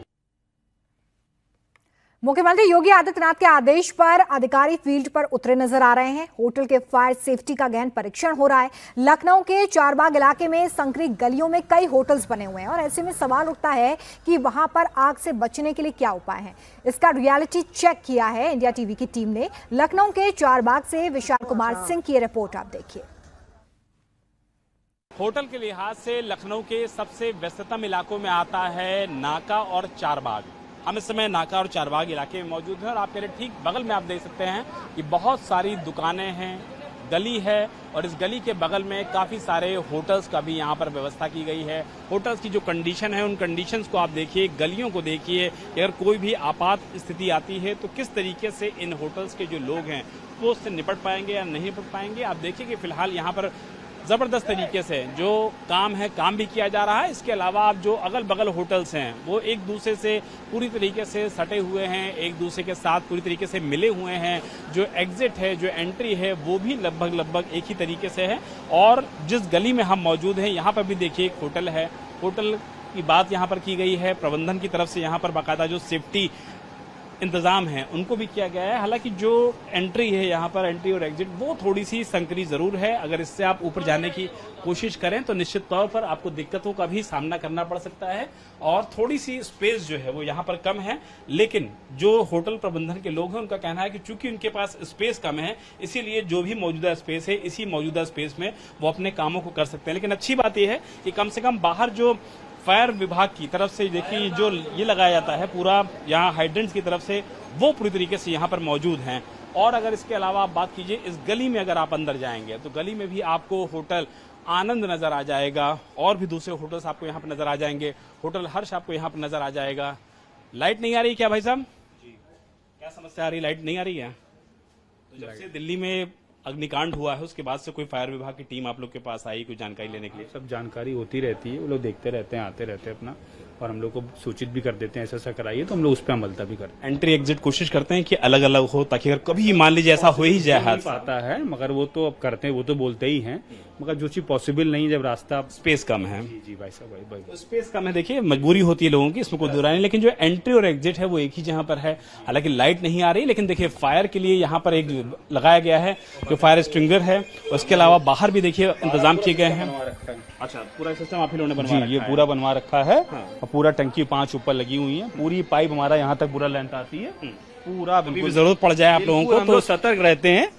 मुख्यमंत्री योगी आदित्यनाथ के आदेश पर अधिकारी फील्ड पर उतरे नजर आ रहे हैं। होटल के फायर सेफ्टी का गहन परीक्षण हो रहा है। लखनऊ के चारबाग इलाके में संकरी गलियों में कई होटल्स बने हुए हैं और ऐसे में सवाल उठता है कि वहां पर आग से बचने के लिए क्या उपाय हैं। इसका रियलिटी चेक किया है इंडिया टीवी की टीम ने। लखनऊ के चारबाग से विशाल कुमार सिंह की रिपोर्ट आप देखिए। होटल के लिहाज से लखनऊ के सबसे व्यस्ततम इलाकों में आता है नाका और चारबाग। हम इस समय नाका और चारबाग इलाके में मौजूद हैं और आप मेरे ठीक बगल में आप देख सकते हैं कि बहुत सारी दुकानें हैं, गली है और इस गली के बगल में काफ़ी सारे होटल्स का भी यहाँ पर व्यवस्था की गई है। होटल्स की जो कंडीशन है उन कंडीशंस को आप देखिए, गलियों को देखिए, अगर कोई भी आपात स्थिति आती है तो किस तरीके से इन होटल्स के जो लोग हैं वो उससे निपट पाएंगे या नहीं निपट पाएंगे। आप देखिए कि फिलहाल यहाँ पर ज़बरदस्त तरीके से जो काम है काम भी किया जा रहा है। इसके अलावा आप जो अगल बगल होटल्स हैं वो एक दूसरे से पूरी तरीके से सटे हुए हैं, एक दूसरे के साथ पूरी तरीके से मिले हुए हैं। जो एग्जिट है, जो एंट्री है वो भी लगभग एक ही तरीके से है। और जिस गली में हम मौजूद हैं यहाँ पर भी देखिए एक होटल है, होटल की बात यहाँ पर की गई है। प्रबंधन की तरफ से यहाँ पर बाकायदा जो सेफ्टी इंतजाम है उनको भी किया गया है। हालांकि जो एंट्री है यहाँ पर, एंट्री और एग्जिट, वो थोड़ी सी संकरी जरूर है। अगर इससे आप ऊपर जाने की कोशिश करें तो निश्चित तौर पर आपको दिक्कतों का भी सामना करना पड़ सकता है और थोड़ी सी स्पेस जो है वो यहाँ पर कम है। लेकिन जो होटल प्रबंधन के लोग हैं उनका कहना है कि चूंकि उनके पास स्पेस कम है इसीलिए जो भी मौजूदा स्पेस है इसी मौजूदा स्पेस में वो अपने कामों को कर सकते हैं। लेकिन अच्छी बात यह है कि कम से कम बाहर जो फायर विभाग की तरफ से देखिए जो ये लगाया जाता है पूरा यहाँ हाइड्रेंट्स की तरफ से, वो पूरी तरीके से यहाँ पर मौजूद हैं। और अगर इसके अलावा आप बात कीजिए इस गली में, अगर आप अंदर जाएंगे तो गली में भी आपको होटल आनंद नजर आ जाएगा और भी दूसरे होटल्स आपको यहाँ पर नजर आ जाएंगे। होटल हर्ष आपको यहाँ पर नजर आ जाएगा। लाइट नहीं आ रही क्या भाई साहब? क्या समस्या आ रही, लाइट नहीं आ रही है? तो जब से दिल्ली में अग्निकांड हुआ है उसके बाद से कोई फायर विभाग की टीम आप लोग के पास आई कोई जानकारी लेने के लिए? सब जानकारी होती रहती है, वो लोग देखते रहते हैं, आते रहते हैं अपना, और हम लोग को सूचित भी कर देते हैं ऐसा ऐसा कराइए, तो हम लोग उस पर अमलता भी करते हैं। एंट्री एग्जिट कोशिश करते हैं कि अलग अलग हो ताकि अगर कभी मान लीजिए ऐसा हो ही जाए हादसा आता है, मगर वो तो अब करते हैं, वो तो बोलते ही हैं, मगर जो चीज पॉसिबल नहीं, जब रास्ता स्पेस कम है। जी भाई साहब, भाई तो स्पेस कम है, देखिए मजबूरी होती है लोगों की, इसमें कोई दुराई नहीं। लेकिन जो एंट्री और एग्जिट है वो एक ही जहां पर है। हालांकि लाइट नहीं आ रही, लेकिन देखिए फायर के लिए यहाँ पर एक लगाया गया है जो फायर स्ट्रिंगर है। उसके अलावा बाहर भी देखिए इंतजाम किए गए हैं। अच्छा, पूरा सिस्टम आप ही लोगों ने बनवा रखा है? ये पूरा बनवा रखा है और पूरा टंकी 5 ऊपर लगी हुई है, पूरी पाइप हमारा यहाँ तक पूरा लेंथ आती है, पूरा बिल्कुल। जरूरत पड़ जाए आप लोगों को तो सतर्क रहते हैं,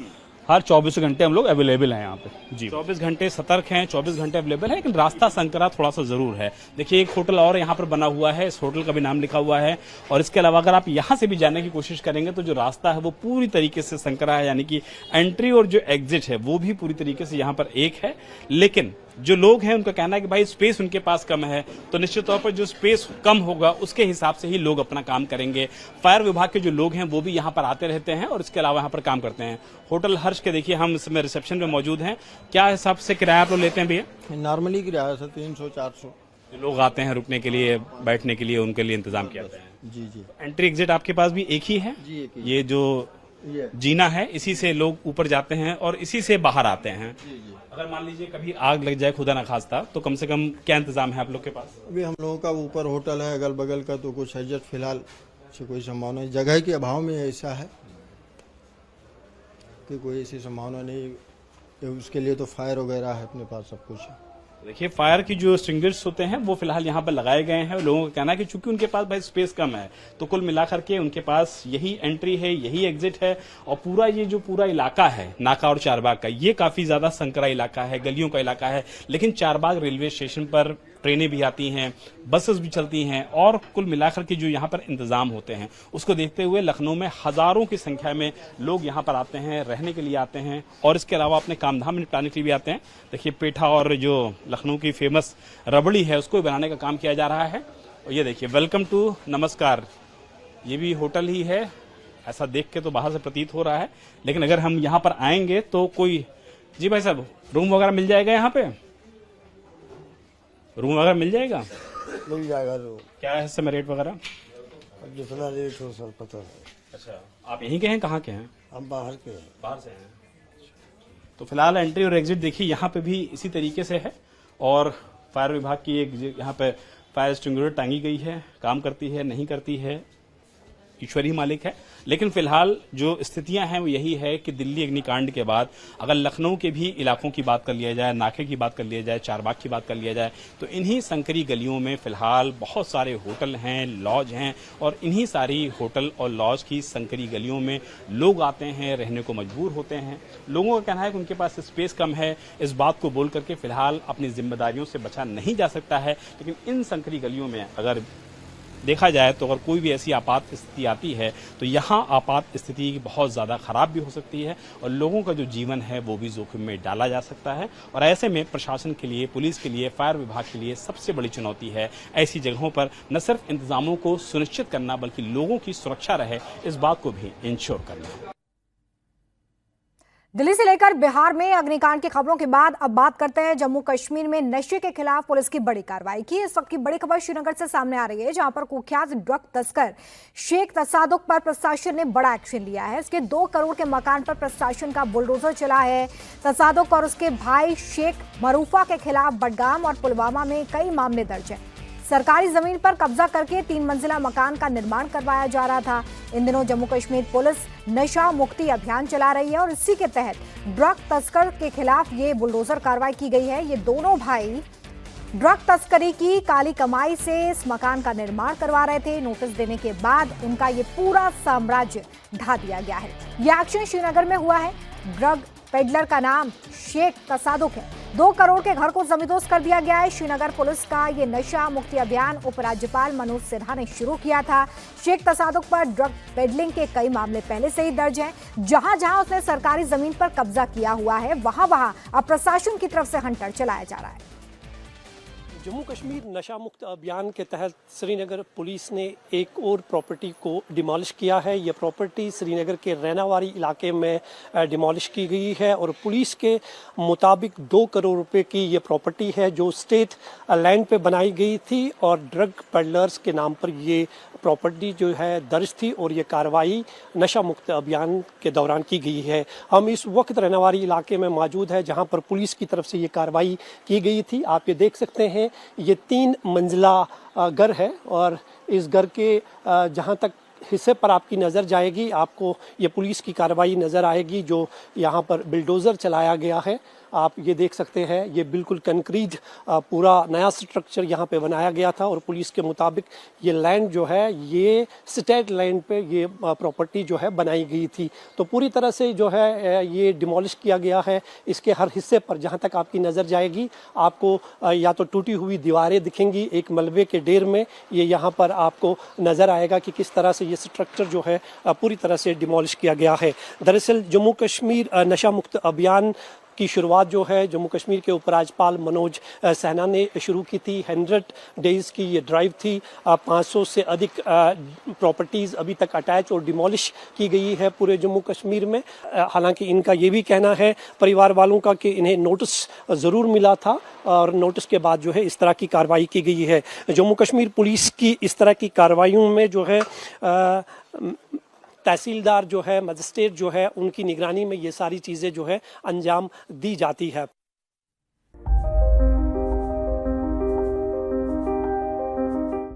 हर 24 घंटे हम लोग अवेलेबल हैं यहाँ पे। जी, 24 घंटे सतर्क हैं, 24 घंटे अवेलेबल है। लेकिन रास्ता संकरा थोड़ा सा जरूर है। देखिए एक होटल और यहाँ पर बना हुआ है, इस होटल का भी नाम लिखा हुआ है। और इसके अलावा अगर आप यहाँ से भी जाने की कोशिश करेंगे तो जो रास्ता है वो पूरी तरीके से संकरा है, यानी कि एंट्री और जो एग्जिट है वो भी पूरी तरीके से यहाँ पर एक है। लेकिन जो लोग हैं उनका कहना है कि भाई स्पेस उनके पास कम है, तो निश्चित तौर पर जो स्पेस कम होगा उसके हिसाब से ही लोग अपना काम करेंगे। फायर विभाग के जो लोग हैं वो भी यहाँ पर आते रहते हैं और इसके अलावा यहाँ पर काम करते हैं। होटल हर्ष के देखिए हम इसमें रिसेप्शन में मौजूद हैं। क्या हिसाब से किराया आप लोग लेते हैं भैया? नॉर्मली किराया सर 300-400। जो लोग आते हैं रुकने के लिए, बैठने के लिए, उनके लिए इंतजाम किया जाता है। जी जी। एंट्री एग्जिट आपके पास भी एक ही है? जी एक ही। ये जो जीना है इसी से लोग ऊपर जाते हैं और इसी से बाहर आते हैं। अगर मान लीजिए कभी आग लग जाए खुदा ना खास्ता, तो कम से कम क्या इंतजाम है आप लोग के पास? अभी हम लोगों का ऊपर होटल है, अगल बगल का तो कुछ एग्जिट फिलहाल से कोई संभावना नहीं, जगह के अभाव में ऐसा है कि कोई ऐसी संभावना नहीं। उसके लिए तो फायर वगैरह है अपने पास, सब कुछ है। देखिए फायर की जो स्ट्रिंगर्स होते हैं वो फिलहाल यहाँ पर लगाए गए हैं। लोगों का कहना है कि चूंकि उनके पास भाई स्पेस कम है तो कुल मिलाकर के उनके पास यही एंट्री है, यही एग्जिट है। और पूरा ये जो पूरा इलाका है नाका और चारबाग का, ये काफी ज्यादा संकरा इलाका है, गलियों का इलाका है। लेकिन चारबाग रेलवे स्टेशन पर ट्रेनें भी आती हैं, बसेस भी चलती हैं और कुल मिलाकर के जो यहाँ पर इंतजाम होते हैं उसको देखते हुए लखनऊ में हजारों की संख्या में लोग यहाँ पर आते हैं, रहने के लिए आते हैं और इसके अलावा अपने काम धाम निपटाने के लिए भी आते हैं। देखिए पेठा और जो लखनऊ की फेमस रबड़ी है उसको बनाने का काम किया जा रहा है। और ये देखिए वेलकम टू नमस्कार, ये भी होटल ही है, ऐसा देख के तो बाहर से प्रतीत हो रहा है। लेकिन अगर हम यहाँ पर आएंगे तो कोई, जी भाई साहब रूम वगैरह मिल जाएगा यहाँ पे? रूम वगैरह मिल जाएगा? मिल जाएगा रूम। क्या है समय रेट वगैरह? जितना रेट हो सर पता है। अच्छा, आप यहीं के हैं, कहाँ के हैं? हम बाहर के हैं। बाहर से हैं। तो फिलहाल एंट्री और एग्जिट देखिए यहाँ पे भी इसी तरीके से है और फायर विभाग की एक यहाँ पे फायर स्ट्रिंगर टांगी गई है, काम करती है नहीं करती है ईश्वर ही मालिक है। लेकिन फिलहाल जो स्थितियां हैं वो यही है कि दिल्ली अग्निकांड के बाद अगर लखनऊ के भी इलाकों की बात कर लिया जाए, नाके की बात कर लिया जाए, चारबाग की बात कर लिया जाए, तो इन्हीं संकरी गलियों में फिलहाल बहुत सारे होटल हैं, लॉज हैं और इन्हीं सारी होटल और लॉज की संकरी गलियों में लोग आते हैं, रहने को मजबूर होते हैं। लोगों का कहना है कि उनके पास स्पेस कम है। इस बात को बोल करके फिलहाल अपनी जिम्मेदारियों से बचा नहीं जा सकता है। लेकिन इन संकरी गलियों में अगर देखा जाए तो अगर कोई भी ऐसी आपात स्थिति आती है तो यहाँ आपात स्थिति बहुत ज़्यादा खराब भी हो सकती है और लोगों का जो जीवन है वो भी जोखिम में डाला जा सकता है। और ऐसे में प्रशासन के लिए, पुलिस के लिए, फायर विभाग के लिए सबसे बड़ी चुनौती है ऐसी जगहों पर न सिर्फ इंतजामों को सुनिश्चित करना बल्कि लोगों की सुरक्षा रहे इस बात को भी इंश्योर करना। दिल्ली से लेकर बिहार में अग्निकांड की खबरों के बाद अब बात करते हैं जम्मू कश्मीर में नशे के खिलाफ पुलिस की बड़ी कार्रवाई की। इस वक्त की बड़ी खबर श्रीनगर से सामने आ रही है, जहां पर कुख्यात ड्रग तस्कर शेख तसादुक पर प्रशासन ने बड़ा एक्शन लिया है। उसके 2 करोड़ के मकान पर प्रशासन का बुलडोजर चला है। तसादुक और उसके भाई शेख मरूफा के खिलाफ बडगाम और पुलवामा में कई मामले दर्ज हैं। सरकारी जमीन पर कब्जा करके 3 मंजिला मकान का निर्माण करवाया जा रहा था। इन दिनों जम्मू कश्मीर पुलिस नशा मुक्ति अभियान चला रही है और इसी के तहत ड्रग तस्कर के खिलाफ ये बुलडोजर कार्रवाई की गई है। ये दोनों भाई ड्रग तस्करी की काली कमाई से इस मकान का निर्माण करवा रहे थे। नोटिस देने के बाद उनका ये पूरा साम्राज्य ढा दिया गया है। यह एक्शन श्रीनगर में हुआ है। ड्रग पेडलर का नाम शेख तसादुक है। 2 करोड़ के घर को जमींदोज कर दिया गया है। श्रीनगर पुलिस का ये नशा मुक्ति अभियान उपराज्यपाल मनोज सिन्हा ने शुरू किया था। शेख तसादुक पर ड्रग पेडलिंग के कई मामले पहले से ही दर्ज हैं। जहां जहां उसने सरकारी जमीन पर कब्जा किया हुआ है वहां वहां अब प्रशासन की तरफ से हंटर चलाया जा रहा है। जम्मू कश्मीर नशा मुक्त अभियान के तहत श्रीनगर पुलिस ने एक और प्रॉपर्टी को डिमोलिश किया है। ये प्रॉपर्टी श्रीनगर के रैनावारी इलाके में डिमोलिश की गई है और पुलिस के मुताबिक 2 करोड़ रुपए की ये प्रॉपर्टी है जो स्टेट लैंड पे बनाई गई थी और ड्रग पेडलर्स के नाम पर ये प्रॉपर्टी जो है दर्ज थी और ये कार्रवाई नशा मुक्त अभियान के दौरान की गई है। हम इस वक्त रैनावारी इलाके में मौजूद है जहां पर पुलिस की तरफ से ये कार्रवाई की गई थी। आप ये देख सकते हैं ये 3 मंजिला घर है और इस घर के जहां तक हिस्से पर आपकी नज़र जाएगी आपको ये पुलिस की कार्रवाई नज़र आएगी जो यहाँ पर बिल्डोज़र चलाया गया है। आप ये देख सकते हैं ये बिल्कुल कंक्रीट पूरा नया स्ट्रक्चर यहाँ पे बनाया गया था और पुलिस के मुताबिक ये लैंड जो है ये स्टेट लैंड पे ये प्रॉपर्टी जो है बनाई गई थी। तो पूरी तरह से जो है ये डिमोलिश किया गया है। इसके हर हिस्से पर जहाँ तक आपकी नज़र जाएगी आपको या तो टूटी हुई दीवारें दिखेंगी, एक मलबे के ढेर में ये यहाँ पर आपको नज़र आएगा कि किस तरह से ये स्ट्रक्चर जो है पूरी तरह से डिमोलिश किया गया है। दरअसल जम्मू कश्मीर नशा मुक्त अभियान की शुरुआत जो है जम्मू कश्मीर के उपराज्यपाल मनोज सिन्हा ने शुरू की थी। 100 डेज़ की ये ड्राइव थी। 500 से अधिक प्रॉपर्टीज़ अभी तक अटैच और डिमोलिश की गई है पूरे जम्मू कश्मीर में। हालांकि इनका ये भी कहना है परिवार वालों का कि इन्हें नोटिस ज़रूर मिला था और नोटिस के बाद जो है इस तरह की कार्रवाई की गई है। जम्मू कश्मीर पुलिस की इस तरह की कार्रवाइयों में जो है तहसीलदार जो है, मजिस्ट्रेट जो है, उनकी निगरानी में ये सारी चीज़ें जो है अंजाम दी जाती है।